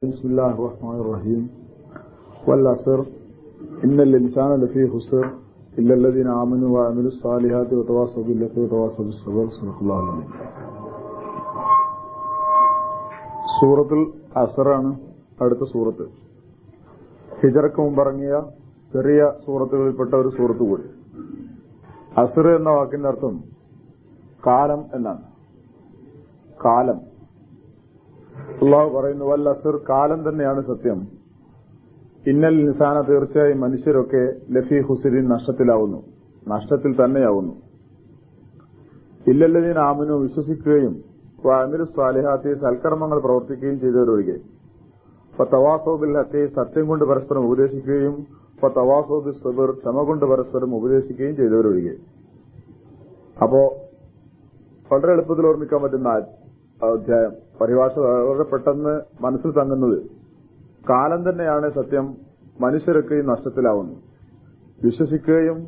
بسم الله الرحمن الرحيم والعصر إن الإنسان لفي خسر إلا الذين آمنوا وعملوا الصالحات وتواصوا بالحق وتواصوا بالصبر صدق الله العظيم. സൂറത്തുൽ അസ്റാണ് അടുത്ത സൂറത്ത്. ഹിജറക്ക് മുമ്പിറങ്ങിയ ചെറിയ സൂറത്തുകളിൽപ്പെട്ട ഒരു സൂറത്ത് കൂടി. അസ്ർ എന്ന വാക്കിന്റെ അർത്ഥം കാലം എന്നാണ്. കാലം അല്ലാഹു പറയുന്നു, വൽ അസ്ർ, കാലം തന്നെയാണ് സത്യം. ഇന്നൽ ഇൻസാന, തീർച്ചയായും മനുഷ്യരൊക്കെ ലഫി ഹുസ്രിൻ, നഷ്ടത്തിലാവുന്നു, നഷ്ടത്തിൽ തന്നെയാവുന്നു. ഇല്ലല്ലദീന ആമനു, വിശ്വസിക്കുകയും വഅമിലു സ്വാലിഹാത്തി, സൽക്കർമ്മങ്ങൾ പ്രവർത്തിക്കുകയും ചെയ്തവരൊഴികെ, ഫതവാസൗ ബിൽ ഹഖ്, സത്യം കൊണ്ട് പരസ്പരം ഉപദേശിക്കുകയും ഫതവാസൗ ബിസ് സബ്ർ, ക്ഷമ കൊണ്ട് പരസ്പരം ഉപദേശിക്കുകയും ചെയ്തവരൊഴികെ. അപ്പോ വളരെ എളുപ്പത്തിൽ ഓർമ്മിക്കാൻ പറ്റുന്ന അധ്യായം, പരിഭാഷ വളരെ പെട്ടെന്ന് മനസ്സിൽ തങ്ങുന്നത്, കാലം തന്നെയാണ് സത്യം, മനുഷ്യരൊക്കെ നഷ്ടത്തിലാവുന്നു. വിശ്വസിക്കുകയും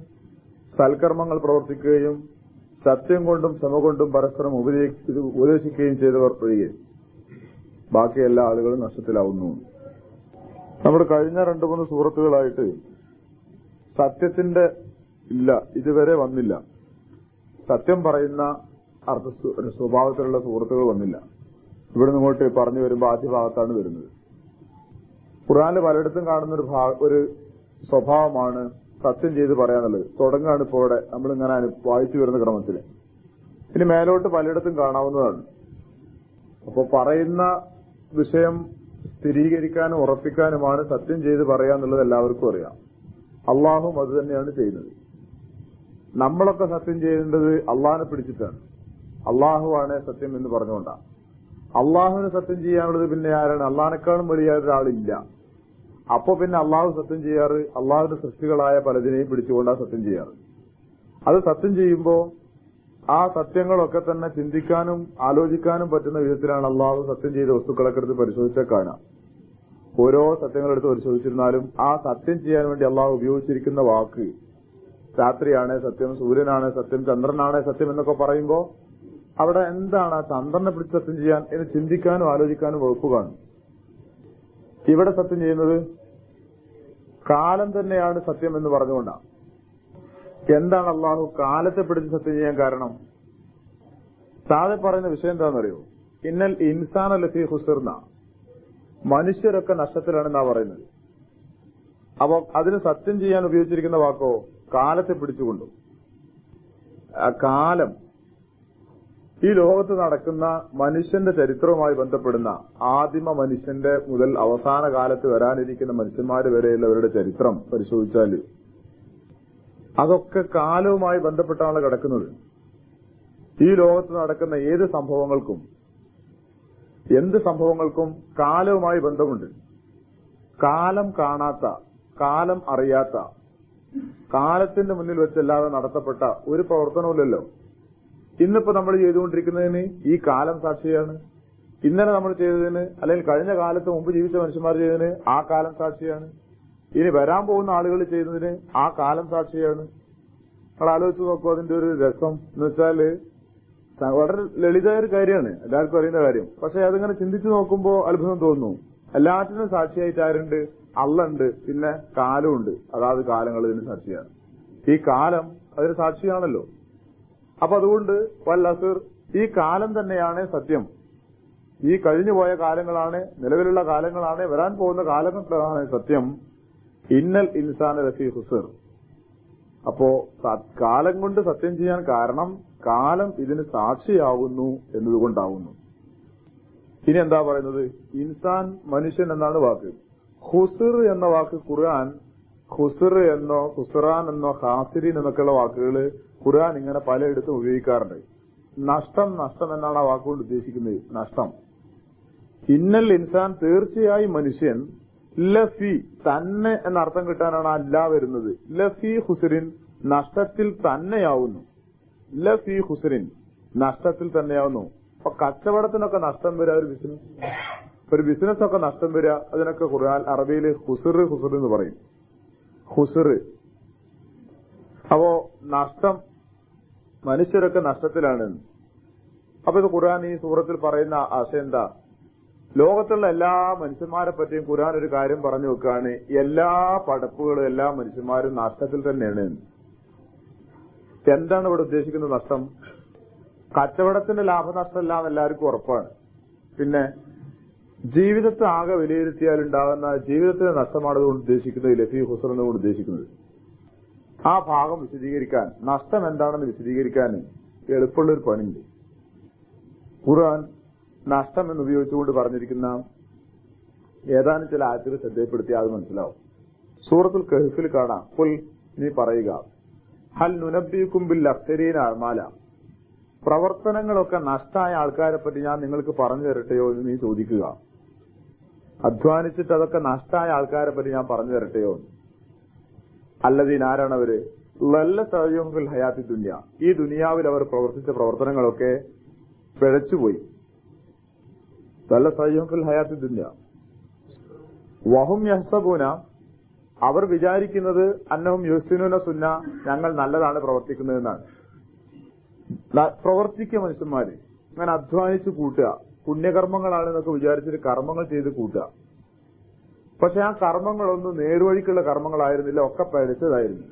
സൽക്കർമ്മങ്ങൾ പ്രവർത്തിക്കുകയും സത്യം കൊണ്ടും ക്ഷമ കൊണ്ടും പരസ്പരം ഉപദേശിക്കുകയും ചെയ്തവർ ഒഴികെ ബാക്കി എല്ലാ ആളുകളും നഷ്ടത്തിലാവുന്നു. നമ്മുടെ കഴിഞ്ഞ 2-3 സൂറത്തുകളായിട്ട് സത്യത്തിന്റെ ഇല്ല, ഇതുവരെ വന്നില്ല. സത്യം പറയുന്ന സ്വഭാവത്തിലുള്ള സുഹൃത്തുക്കൾ വന്നില്ല. ഇവിടെ നിങ്ങോട്ട് പറഞ്ഞു വരുമ്പോൾ ആദ്യ ഭാഗത്താണ് വരുന്നത്. ഖുർആനിൽ പലയിടത്തും കാണുന്ന ഒരു സ്വഭാവമാണ് സത്യം ചെയ്ത് പറയാനുള്ളത്. തുടങ്ങാണ് ഇപ്പോൾ ഇവിടെ നമ്മളിങ്ങനെ വായിച്ചു വരുന്ന ക്രമത്തിൽ. ഇനി മേലോട്ട് പലയിടത്തും കാണാവുന്നതാണ്. അപ്പോൾ പറയുന്ന വിഷയം സ്ഥിരീകരിക്കാനും ഉറപ്പിക്കാനുമാണ് സത്യം ചെയ്ത് പറയാന്നുള്ളത് എല്ലാവർക്കും അറിയാം. അള്ളാഹും അത് തന്നെയാണ് ചെയ്യുന്നത്. നമ്മളൊക്കെ സത്യം ചെയ്യേണ്ടത് അള്ളാഹിനെ പിടിച്ചിട്ടാണ്. അള്ളാഹുവാണ് സത്യം എന്ന് പറഞ്ഞുകൊണ്ടാണ്. അള്ളാഹുവിന് സത്യം ചെയ്യാനുള്ളത് പിന്നെ ആരാണ്? അള്ളാഹിനേക്കാളും വലിയ ഒരാളില്ല. അപ്പോ പിന്നെ അള്ളാഹു സത്യം ചെയ്യാറ് അള്ളാഹുവിന്റെ സൃഷ്ടികളായ പലതിനെയും പിടിച്ചുകൊണ്ടാണ് സത്യം ചെയ്യാറ്. അത് സത്യം ചെയ്യുമ്പോൾ ആ സത്യങ്ങളൊക്കെ തന്നെ ചിന്തിക്കാനും ആലോചിക്കാനും പറ്റുന്ന വിധത്തിലാണ് അള്ളാഹു സത്യം ചെയ്ത വസ്തുക്കളൊക്കെ എടുത്ത് പരിശോധിച്ചാൽ കാണാം. ഓരോ സത്യങ്ങളെടുത്ത് പരിശോധിച്ചിരുന്നാലും ആ സത്യം ചെയ്യാൻ വേണ്ടി അള്ളാഹു ഉപയോഗിച്ചിരിക്കുന്ന വാക്ക്, രാത്രിയാണ് സത്യം, സൂര്യനാണ് സത്യം, ചന്ദ്രനാണ് സത്യം എന്നൊക്കെ പറയുമ്പോൾ അവിടെ എന്താണ് ആ ചന്ദ്രനെ പിടിച്ച് സത്യം ചെയ്യാൻ എന്ന് ചിന്തിക്കാനും ആലോചിക്കാനും വകുപ്പ് കാണും. ഇവിടെ സത്യം ചെയ്യുന്നത് കാലം തന്നെയാണ് സത്യം എന്ന് പറഞ്ഞുകൊണ്ടാണ്. എന്താണ് അള്ളാഹു കാലത്തെ പിടിച്ച് സത്യം ചെയ്യാൻ കാരണം? താഴെ പറയുന്ന വിഷയം എന്താണെന്നറിയോ? ഇന്നൽ ഇൻസാന ലഫീ ഖുസ്ർന, മനുഷ്യരൊക്കെ നഷ്ടത്തിലാണെന്നാ പറയുന്നത്. അപ്പൊ അതിന് സത്യം ചെയ്യാൻ ഉപയോഗിച്ചിരിക്കുന്ന വാക്കോ കാലത്തെ പിടിച്ചുകൊണ്ടു. കാലം ഈ ലോകത്ത് നടക്കുന്ന മനുഷ്യന്റെ ചരിത്രവുമായി ബന്ധപ്പെടുന്ന ആദിമ മനുഷ്യന്റെ മുതൽ അവസാന കാലത്ത് വരാനിരിക്കുന്ന മനുഷ്യന്മാര് വരെയുള്ളവരുടെ ചരിത്രം പരിശോധിച്ചാൽ അതൊക്കെ കാലവുമായി ബന്ധപ്പെട്ടാണ് കിടക്കുന്നത്. ഈ ലോകത്ത് നടക്കുന്ന ഏത് സംഭവങ്ങൾക്കും എന്ത് സംഭവങ്ങൾക്കും കാലവുമായി ബന്ധമുണ്ട്. കാലം കാണാത്ത, കാലം അറിയാത്ത, കാലത്തിന്റെ മുന്നിൽ വെച്ചല്ലാതെ നടത്തപ്പെട്ട ഒരു പ്രവർത്തനവുമില്ലല്ലോ. ഇന്നിപ്പോ നമ്മൾ ചെയ്തുകൊണ്ടിരിക്കുന്നതിന് ഈ കാലം സാക്ഷിയാണ്. ഇന്നലെ നമ്മൾ ചെയ്തതിന്, അല്ലെങ്കിൽ കഴിഞ്ഞ കാലത്ത് മുമ്പ് ജീവിച്ച മനുഷ്യന്മാർ ചെയ്തതിന് ആ കാലം സാക്ഷിയാണ്. ഇനി വരാൻ പോകുന്ന ആളുകൾ ചെയ്യുന്നതിന് ആ കാലം സാക്ഷിയാണ്. നമ്മൾ ആലോചിച്ച് നോക്കൂ അതിന്റെ ഒരു രസം എന്ന് വെച്ചാല് വളരെ ലളിതമായ ഒരു കാര്യമാണ്, എല്ലാവർക്കും അറിയുന്ന കാര്യം. പക്ഷെ അതിങ്ങനെ ചിന്തിച്ചു നോക്കുമ്പോൾ അത്ഭുതം തോന്നുന്നു. എല്ലാറ്റിനും സാക്ഷിയായിട്ട് ആരുണ്ട്? അള്ളുണ്ട്, പിന്നെ കാലമുണ്ട്. അതാത് കാലങ്ങൾ ഇതിന് സാക്ഷിയാണ്. ഈ കാലം അതിന് സാക്ഷിയാണല്ലോ. അപ്പൊ അതുകൊണ്ട് വൽ അസ്ർ, ഈ കാലം തന്നെയാണ് സത്യം. ഈ കഴിഞ്ഞുപോയ കാലങ്ങളാണ്, നിലവിലുള്ള കാലങ്ങളാണ്, വരാൻ പോകുന്ന കാലങ്ങളാണ് സത്യം. ഇന്നൽ ഇൻസാന ലഫീ ഖുസ്ർ. അപ്പോ കാലം കൊണ്ട് സത്യം ചെയ്യാൻ കാരണം കാലം ഇതിന് സാക്ഷിയാവുന്നു എന്നതുകൊണ്ടാവുന്നു. ഇനി എന്താ പറയുന്നത്? ഇൻസാൻ, മനുഷ്യൻ എന്നാണ് വാക്ക്. ഖുസ്ർ എന്ന വാക്ക് ഖുർആൻ ഖുസ്ർ എന്നോ ഖുസ്റാൻ എന്നോ ഖാസിരീൻ എന്നൊക്കെയുള്ള വാക്കുകൾ ഖുർആൻ ഇങ്ങനെ പലയിടത്തും ഉപയോഗിക്കാറുണ്ട്. നഷ്ടം, നഷ്ടം എന്നാണ് ആ വാക്കുകൊണ്ട് ഉദ്ദേശിക്കുന്നത്. നഷ്ടം. ഇന്നൽ ഇൻസാൻ, തീർച്ചയായും മനുഷ്യൻ, ലഫി, തന്നെ എന്നർത്ഥം കിട്ടാനാണ് അല്ല വരുന്നത്. ലഫി ഖുസ്റിൻ, നഷ്ടത്തിൽ തന്നെയാവുന്നു. ലഫി ഖുസ്റിൻ, നഷ്ടത്തിൽ തന്നെയാവുന്നു. അപ്പൊ കച്ചവടത്തിനൊക്കെ നഷ്ടം വരിക, ഒരു ബിസിനസ് ഒക്കെ നഷ്ടം വരിക, അതിനൊക്കെ ഖുർആൻ അറബിയിൽ ഖുസ്ർ എന്ന് പറയും. ഖുസ്ർ. അപ്പോ നഷ്ടം, മനുഷ്യരൊക്കെ നഷ്ടത്തിലാണ്. അപ്പൊ ഇത് ഖുർആൻ ഈ സൂറത്തിൽ പറയുന്ന ആശയം എന്താ? ലോകത്തുള്ള എല്ലാ മനുഷ്യന്മാരെ പറ്റിയും ഖുർആൻ ഒരു കാര്യം പറഞ്ഞു വെക്കുകയാണ്, എല്ലാ പടപ്പുകളും എല്ലാ മനുഷ്യന്മാരും നഷ്ടത്തിൽ തന്നെയാണ്. എന്താണ് ഇവിടെ ഉദ്ദേശിക്കുന്നത് നഷ്ടം? കച്ചവടത്തിന്റെ ലാഭനഷ്ടമല്ല എന്ന് എല്ലാവർക്കും ഉറപ്പാണ്. പിന്നെ ജീവിതത്തെ ആകെ വിലയിരുത്തിയാൽ ഉണ്ടാകുന്ന ജീവിതത്തിന്റെ നഷ്ടമാണ് ഇതുകൊണ്ട് ഉദ്ദേശിക്കുന്നത്, ലഫീ ഹുസർ എന്നുകൊണ്ട് ഉദ്ദേശിക്കുന്നത്. ആ ഭാഗം വിശദീകരിക്കാൻ, നഷ്ടം എന്താണെന്ന് വിശദീകരിക്കാൻ എളുപ്പമുള്ളൊരു പണിയുണ്ട്. ഖുർആൻ നഷ്ടം എന്ന് ഉപയോഗിച്ചുകൊണ്ട് പറഞ്ഞിരിക്കുന്ന ഏതാനും ചില ആയത്തുകൾ ശ്രദ്ധയപ്പെടുത്തിയാൽ അത് മനസ്സിലാവും. സൂറത്തുൽ കഹ്ഫിൽ കാണാം, ഖുൽ നീ പറയുക, ഹൽ നുനബ്ബിയുക്കും ബിൽ അഖ്സരീന അഅ്മാല, പ്രവർത്തനങ്ങളൊക്കെ നഷ്ടമായ ആൾക്കാരെ പറ്റി ഞാൻ നിങ്ങൾക്ക് പറഞ്ഞു തരട്ടെയോ എന്ന് നീ ചോദിക്കുക. അധ്വാനിച്ചിട്ട് അതൊക്കെ നഷ്ടമായ ആൾക്കാരെ പറ്റി ഞാൻ പറഞ്ഞു തരട്ടെയോ? അല്ലദീന, ആരാണവര്? ലല്ല സഅയും ഫിൽ ഹയാത്തി ദുനിയ, ഈ ദുനിയാവിൽ അവർ പ്രവർത്തിച്ച പ്രവർത്തനങ്ങളൊക്കെ പിഴച്ചുപോയി. ലല്ല സഅയും ഫിൽ ഹയാത്തി ദുനിയ വഹും യഹ്സബൂന, അവർ വിചാരിക്കുന്നത് അന്നഹും യുഹ്സിനൂന സുന്ന, ഞങ്ങൾ നല്ലതാണ് പ്രവർത്തിക്കുന്നതെന്നാണ്. പ്രവർത്തിക്കുക മനുഷ്യന്മാര് അങ്ങനെ അധ്വാനിച്ച് കൂട്ടുക, പുണ്യകർമ്മങ്ങളാണെന്നൊക്കെ വിചാരിച്ചിട്ട് കർമ്മങ്ങൾ ചെയ്ത് കൂട്ടുക. പക്ഷെ ആ കർമ്മങ്ങളൊന്നും നേർവഴിക്കുള്ള കർമ്മങ്ങളായിരുന്നില്ല, ഒക്കെ പഴിച്ചതായിരുന്നു.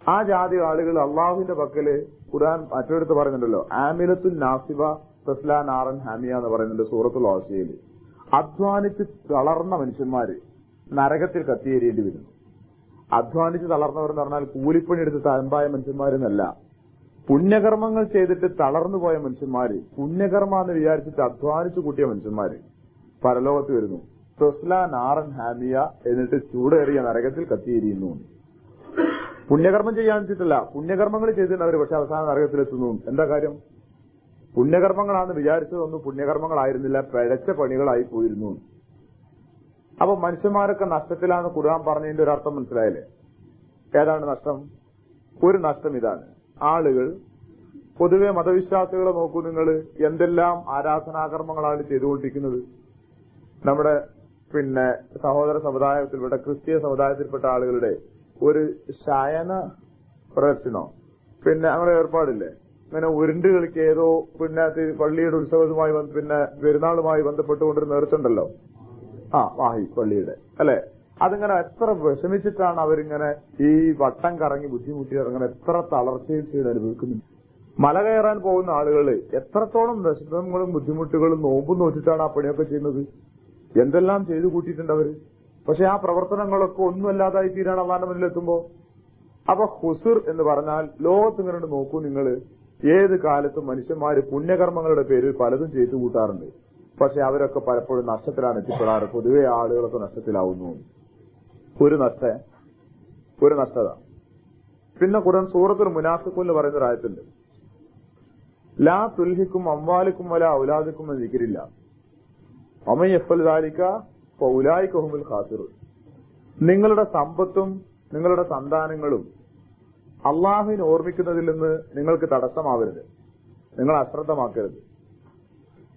ആ ജാതി ആളുകൾ അള്ളാഹുവിന്റെ പക്കല് ഖുർആൻ മറ്റൊരിടത്ത് പറയുന്നുണ്ടല്ലോ, ആമിലത്തുൻ നാസിബ തസ്ലാ നാറൻ ഹാമിയ എന്ന് പറയുന്നുണ്ട് സൂറത്തുൽ ആസിയയിൽ. അധ്വാനിച്ച് തളർന്ന മനുഷ്യന്മാര് നരകത്തിൽ കത്തിയേരിയേണ്ടി വരുന്നു. അധ്വാനിച്ച് തളർന്നവർ എന്ന് പറഞ്ഞാൽ കൂലിപ്പണി എടുത്ത് തഴമ്പായ മനുഷ്യന്മാരെന്നല്ല, പുണ്യകർമ്മങ്ങൾ ചെയ്തിട്ട് തളർന്നു പോയ മനുഷ്യന്മാര്, പുണ്യകർമ്മ എന്ന് വിചാരിച്ചിട്ട് അധ്വാനിച്ചു കൂട്ടിയ മനുഷ്യന്മാര് പരലോകത്ത് വരുന്നു. തസ്ലാ നാറൻ ഹാമിയ, എന്നിട്ട് ചൂടേറിയ നരകത്തിൽ കത്തിയിരിക്കുന്നു. പുണ്യകർമ്മം ചെയ്യാൻ വെച്ചിട്ടില്ല, പുണ്യകർമ്മങ്ങൾ ചെയ്തിട്ടുണ്ട്, പക്ഷെ അവസാന നരകത്തിലെത്തുന്നു. എന്താ കാര്യം? പുണ്യകർമ്മങ്ങളാണെന്ന് വിചാരിച്ചതൊന്നും പുണ്യകർമ്മങ്ങളായിരുന്നില്ല, പിഴച്ച പണികളായി പോയിരുന്നു. അപ്പൊ മനുഷ്യന്മാരൊക്കെ നഷ്ടത്തിലാണ് ഖുർആൻ പറഞ്ഞതിന്റെ ഒരു അർത്ഥം മനസ്സിലായില്ലേ? ഏതാണ് നഷ്ടം? ഒരു നഷ്ടം ഇതാണ്, ആളുകൾ പൊതുവെ മതവിശ്വാസികളെ നോക്കൂ നിങ്ങൾ, എന്തെല്ലാം ആരാധനാകർമ്മങ്ങളാണ് ചെയ്തുകൊണ്ടിരിക്കുന്നത്. നമ്മുടെ സഹോദര സമുദായത്തിൽപ്പെട്ട ക്രിസ്തീയ സമുദായത്തിൽപ്പെട്ട ആളുകളുടെ ഒരു ശയന പ്രദക്ഷിണോ അങ്ങനെ ഏർപ്പാടില്ലേ? ഇങ്ങനെ ഉരുണ്ട് കളിക്ക് ഏതോ പള്ളിയുടെ ഉത്സവവുമായി പെരുന്നാളുമായി ബന്ധപ്പെട്ടുകൊണ്ടൊരു നേർച്ചുണ്ടല്ലോ, വാഹി പള്ളിയുടെ അല്ലെ, അതിങ്ങനെ എത്ര വിഷമിച്ചിട്ടാണ് അവരിങ്ങനെ ഈ വട്ടം കറങ്ങി ബുദ്ധിമുട്ടി ഇറങ്ങുന്ന, എത്ര തളർച്ചയും ചെയ്ത് അനുഭവിക്കുന്നു. മല കയറാൻ പോകുന്ന ആളുകൾ എത്രത്തോളം വിഷമങ്ങളും ബുദ്ധിമുട്ടുകളും നോമ്പും നോച്ചിട്ടാണ് ആ പണിയൊക്കെ ചെയ്യുന്നത്. എന്തെല്ലാം ചെയ്തു കൂട്ടിയിട്ടുണ്ട് അവര്. പക്ഷെ ആ പ്രവർത്തനങ്ങളൊക്കെ ഒന്നുമല്ലാതായി തീരാണ് അള്ളാന്റെ മുന്നിലെത്തുമ്പോ. അപ്പൊ ഹുസുർ എന്ന് പറഞ്ഞാൽ ലോകത്ത് ഇങ്ങനെ നോക്കൂ നിങ്ങൾ, ഏത് കാലത്തും മനുഷ്യന്മാര് പുണ്യകർമ്മങ്ങളുടെ പേരിൽ പലതും ചെയ്തു കൂട്ടാറുണ്ട്. പക്ഷെ അവരൊക്കെ പലപ്പോഴും നഷ്ടത്തിലാണ് എത്തിപ്പെടാറ്. പൊതുവെ ആളുകളൊക്കെ നഷ്ടത്തിലാവുന്നു. ഒരു നഷ്ടത. പിന്നെ ഖുർആൻ സൂറത്തുൽ മുനാഫിഖൂൻ എന്ന് പറയുന്ന ഒരു ആയത്തുണ്ട്, ലാ തുൽഹിക്കും അംവാലിക്കും വലാ ഔലാദിക്കും എന്ന് ദിക്രില്ല വമൻ യഫ്അൽ ദാലിക ഫൗലൈക ഹുമുൽ ഖാസിറൂൻ. നിങ്ങളുടെ സമ്പത്തും നിങ്ങളുടെ സന്താനങ്ങളും അള്ളാഹുവിനെ ഓർമ്മിക്കുന്നതിൽ നിന്ന് നിങ്ങൾക്ക് തടസ്സമാവരുത്, നിങ്ങൾ അശ്രദ്ധമാക്കരുത്.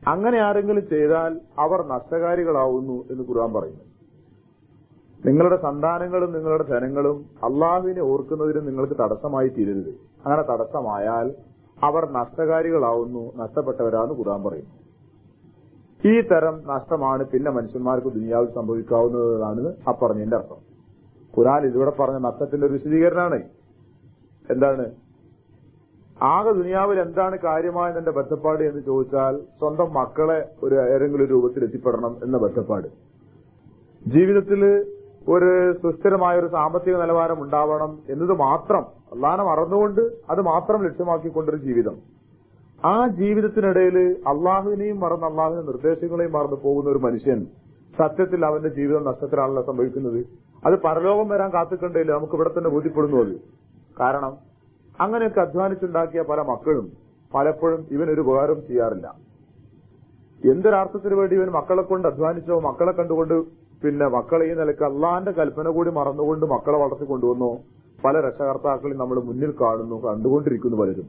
അങ്ങനെ ആരെങ്കിലും ചെയ്താൽ അവർ നഷ്ടകാരികളാവുന്നു എന്ന് ഖുർആൻ പറയുന്നു. നിങ്ങളുടെ സന്താനങ്ങളും നിങ്ങളുടെ ധനങ്ങളും അള്ളാഹുവിനെ ഓർക്കുന്നതിന് നിങ്ങൾക്ക് തടസ്സമായി തീരരുത്. അങ്ങനെ തടസ്സമായാൽ അവർ നഷ്ടകാരികളാവുന്നു, നഷ്ടപ്പെട്ടവരാന്ന് ഖുർആൻ പറയുന്നു. ഈ തരം നഷ്ടമാണ് പിന്നെ മനുഷ്യന്മാർക്ക് ദുനിയാവിൽ സംഭവിക്കാവുന്നതാണ് ആ പറഞ്ഞതിന്റെ അർത്ഥം. ഖുർആൻ ഇതിവിടെ പറഞ്ഞ നഷ്ടത്തിന്റെ ഒരു വിശദീകരണമാണ്. എന്താണ് ആകെ ദുനിയാവിൽ എന്താണ് കാര്യമായ എന്റെ ബന്ധപ്പാട് എന്ന് ചോദിച്ചാൽ, സ്വന്തം മക്കളെ ഏതെങ്കിലും രൂപത്തിൽ എത്തിപ്പെടണം എന്ന ബന്ധപ്പാട്, ജീവിതത്തിൽ ഒരു സുസ്ഥിരമായ ഒരു സാമ്പത്തിക നിലവാരം ഉണ്ടാവണം എന്നത് മാത്രം, അള്ളാഹനെ മറന്നുകൊണ്ട് അത് മാത്രം ലക്ഷ്യമാക്കിക്കൊണ്ടൊരു ജീവിതം. ആ ജീവിതത്തിനിടയിൽ അള്ളാഹുവിനെയും മറന്ന് അള്ളാഹുവിന്റെ നിർദ്ദേശങ്ങളെയും മറന്നു പോകുന്ന ഒരു മനുഷ്യൻ സത്യത്തിൽ അവന്റെ ജീവിതം നഷ്ടത്തിലാണല്ലോ സംഭവിക്കുന്നത്. അത് പരലോകം വരാൻ കാത്തിക്കണ്ടേയില്ല, നമുക്ക് ഇവിടെ തന്നെ ബോധ്യപ്പെടുന്നു അത്. കാരണം അങ്ങനെയൊക്കെ അധ്വാനിച്ചുണ്ടാക്കിയ പല മക്കളും പലപ്പോഴും ഇവനൊരു ഉപകാരം ചെയ്യാറില്ല. എന്തൊരർത്ഥത്തിന് വേണ്ടി ഇവൻ മക്കളെ കൊണ്ട് അധ്വാനിച്ചോ, മക്കളെ കണ്ടുകൊണ്ട് മക്കളെ ഈ നിലയ്ക്ക് അള്ളാന്റെ കൽപ്പന കൂടി മറന്നുകൊണ്ട് മക്കളെ വളർത്തിക്കൊണ്ടുവന്നോ പല രക്ഷകർത്താക്കളെയും നമ്മൾ മുന്നിൽ കാണുന്നു, കണ്ടുകൊണ്ടിരിക്കുന്നു. പലരും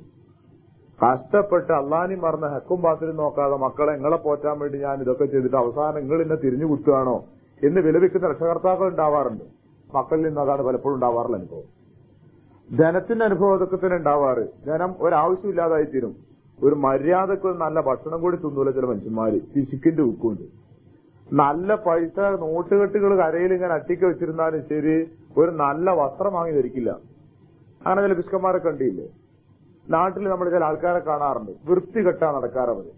കഷ്ടപ്പെട്ട് അള്ളാനെയും മറന്ന് ഹക്കും ബാത്തിലും നോക്കാതെ മക്കളെ നിങ്ങളെ പോറ്റാൻ വേണ്ടി ഞാൻ ഇതൊക്കെ ചെയ്തിട്ട് അവസാനം നിങ്ങൾ എന്നെ തിരിഞ്ഞു കുത്തുകയാണോ എന്ന് വിലപിക്കുന്ന രക്ഷകർത്താക്കൾ ഉണ്ടാവാറുണ്ട്. മക്കളിൽ നിന്ന് അതാണ് പലപ്പോഴും ഉണ്ടാവാറുള്ള അനുഭവം. ധനത്തിന്റെ അനുഭവം അതൊക്കെ തന്നെ ഉണ്ടാവാറ്. ധനം ഒരാവശ്യമില്ലാതായി തീരും. ഒരു മര്യാദക്ക് നല്ല ഭക്ഷണം കൂടി തിന്നൂല ചില മനുഷ്യന്മാര്. പിശുക്കിന്റെ ഉക്കുണ്ട്. നല്ല പൈസ നോട്ടുകെട്ടുകൾ കരയിൽ ഇങ്ങനെ അട്ടിക്ക് വെച്ചിരുന്നാലും ശരി, ഒരു നല്ല വസ്ത്രം വാങ്ങി ധരിക്കില്ല. അങ്ങനെ ചില പിശുക്കന്മാരെ കണ്ടില്ലേ? നാട്ടിൽ നമ്മൾ ചില ആൾക്കാരെ കാണാറുണ്ട്, വൃത്തികെട്ടാ നടക്കാറവര്.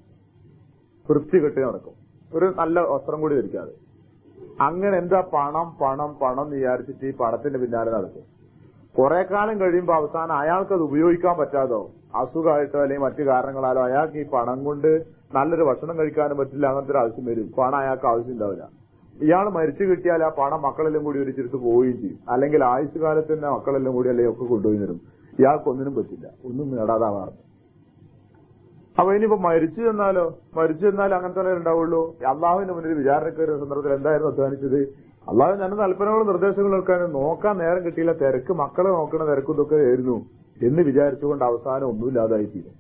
വൃത്തികെട്ടി നടക്കും, ഒരു നല്ല വസ്ത്രം കൂടി ധരിക്കാതെ. അങ്ങനെ എന്താ പണം പണം പണം എന്ന് വിചാരിച്ചിട്ട് ഈ പണത്തിന്റെ പിന്നാലെ നടക്കും. കുറെ കാലം കഴിയുമ്പോൾ അവസാനം അയാൾക്ക് അത് ഉപയോഗിക്കാൻ പറ്റാതോ, അസുഖമായിട്ടോ അല്ലെങ്കിൽ മറ്റു കാരണങ്ങളാലോ അയാൾക്ക് ഈ പണം കൊണ്ട് നല്ലൊരു ഭക്ഷണം കഴിക്കാനും പറ്റില്ല. അങ്ങനത്തെ ഒരു ആവശ്യം വരും. പണം അയാൾക്ക് ആവശ്യം ഉണ്ടാവില്ല. ഇയാൾ മരിച്ചു കിട്ടിയാൽ ആ പണം മക്കളെല്ലാം കൂടി ഒരിച്ചിരുത്ത് പോവുകയും ചെയ്യും. അല്ലെങ്കിൽ ആയുസ് കാലത്ത് തന്നെ മക്കളെല്ലാം കൂടി അല്ലെങ്കിൽ ഒക്കെ കൊണ്ടുപോയി തരും. ഇയാൾക്കൊന്നിനും പറ്റില്ല, ഒന്നും നേടാതാവാറുണ്ട്. അപ്പൊ ഇനിയിപ്പോ മരിച്ചു ചെന്നാലോ? മരിച്ചു ചെന്നാൽ അങ്ങനത്തെ ഉണ്ടാവുള്ളൂ. അള്ളാഹുവിന്റെ മുന്നിൽ വിചാരണക്കാരുടെ സന്ദർഭത്തിൽ എന്തായിരുന്നു അധ്വാനിച്ചത്? അള്ളാഹു ഞാൻ താല്പര്യങ്ങളും നിർദ്ദേശങ്ങളും എടുക്കാനും നോക്കാൻ നേരം കിട്ടിയില്ല. തിരക്ക്, മക്കളെ നോക്കണ തിരക്കും ഇതൊക്കെ ആയിരുന്നു എന്ന് വിചാരിച്ചുകൊണ്ട് അവസാനം ഒന്നുമില്ലാതായി തീരും.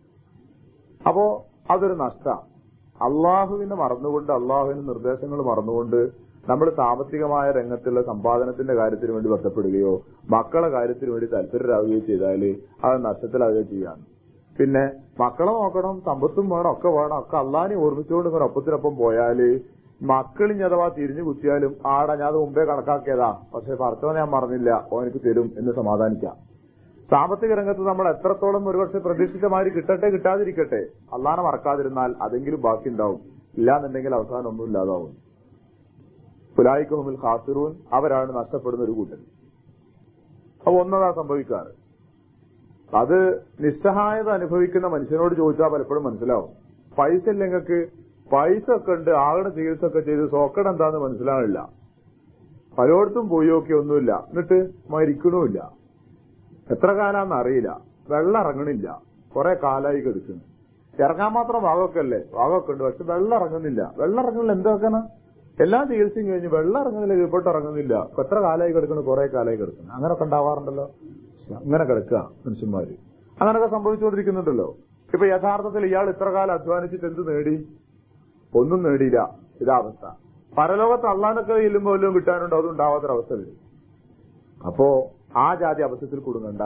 അപ്പോ അതൊരു നഷ്ടമാണ്. അള്ളാഹുവിനെ മറന്നുകൊണ്ട്, അള്ളാഹുവിന്റെ നിർദ്ദേശങ്ങൾ മറന്നുകൊണ്ട് നമ്മൾ സാമ്പത്തികമായ രംഗത്തുള്ള സമ്പാദനത്തിന്റെ കാര്യത്തിന് വേണ്ടി ബന്ധപ്പെടുകയോ മക്കളെ കാര്യത്തിന് വേണ്ടി താല്പര്യരാകുകയോ ചെയ്താൽ അത് നഷ്ടത്തിലാകുകയോ ചെയ്യാണ്. പിന്നെ മക്കളെ നോക്കണം, സമ്പത്തും വേണം, ഒക്കെ വേണം, ഒക്കെ അള്ളാഹിനെ ഓർമ്മിച്ചുകൊണ്ട് ഇങ്ങനെ ഒപ്പത്തിനൊപ്പം പോയാല് മക്കളിഞ്ഞ് അഥവാ തിരിഞ്ഞു കുത്തിയാലും ആടാ ഞാൻ അത് മുമ്പേ കണക്കാക്കിയതാ, പക്ഷെ പടച്ചവനെ ഞാൻ മറന്നില്ല, ഓ എനിക്ക് തരും എന്ന് സമാധാനിക്കാം. സാമ്പത്തിക രംഗത്ത് നമ്മൾ എത്രത്തോളം ഒരുപക്ഷെ പ്രതീക്ഷിച്ച മാതിരി കിട്ടട്ടെ കിട്ടാതിരിക്കട്ടെ, അള്ളാഹിനെ മറക്കാതിരുന്നാൽ അതെങ്കിലും ബാക്കി ഉണ്ടാവും. ഇല്ലാന്നുണ്ടെങ്കിൽ അവസാനം ഒന്നും ഇല്ലാതാവും. ഉലൈക ഖാസിറൂൻ, അവരാണ് നഷ്ടപ്പെടുന്ന ഒരു കൂട്ടർ. അപ്പൊ ഒന്നതാ സംഭവിക്കാറ്. അത് നിസ്സഹായത അനുഭവിക്കുന്ന മനുഷ്യനോട് ചോദിച്ചാൽ പലപ്പോഴും മനസ്സിലാവും. പൈസ ഇല്ലെങ്കിൽ പൈസ ഒക്കെ ഉണ്ട്, ആളുടെ ചികിത്സ ഒക്കെ ചെയ്ത് സോക്കട് എന്താന്ന് മനസ്സിലാവില്ല. പലയിടത്തും പോയി നോക്കി ഒന്നുമില്ല, എന്നിട്ട് മരിക്കണമില്ല. എത്ര കാലാന്ന് അറിയില്ല, വെള്ളം ഇറങ്ങണില്ല, കുറെ കാലായി കിടക്കുന്നു. ഇറങ്ങാൻ മാത്രം ഭാഗമൊക്കെ അല്ലേ, ഭാഗമൊക്കെ ഉണ്ട്, പക്ഷെ വെള്ളം ഇറങ്ങുന്നില്ല. വെള്ളം ഇറങ്ങുന്നില്ല, എന്താക്കണം? എല്ലാ ചികിത്സയും കഴിഞ്ഞ് വെള്ളം ഇറങ്ങുന്നില്ല, കീഴ്പോട്ട് ഇറങ്ങുന്നില്ല. എത്ര കാലായി കിടക്കുന്നു? കുറെ കാലായി കിടക്കുന്നു. അങ്ങനെയൊക്കെ ഉണ്ടാവാറുണ്ടല്ലോ. അങ്ങനെ കിടക്കുക മനുഷ്യന്മാര്. അങ്ങനെയൊക്കെ സംഭവിച്ചുകൊണ്ടിരിക്കുന്നുണ്ടല്ലോ. ഇപ്പൊ യഥാർത്ഥത്തിൽ ഇയാൾ ഇത്ര കാലം അധ്വാനിച്ചിട്ട് എന്ത് നേടി? ഒന്നും നേടിയില്ല. ഇതാവസ്ഥ. പരലോകത്ത് അള്ളാനൊക്കെ ചെല്ലുമ്പോൾ വല്ലതും കിട്ടാനുണ്ടോ? അതും ഉണ്ടാവാത്തൊരവസ്ഥ വരും. അപ്പോ ആ ജാതി അബദ്ധത്തിൽ കുടുങ്ങണ്ട.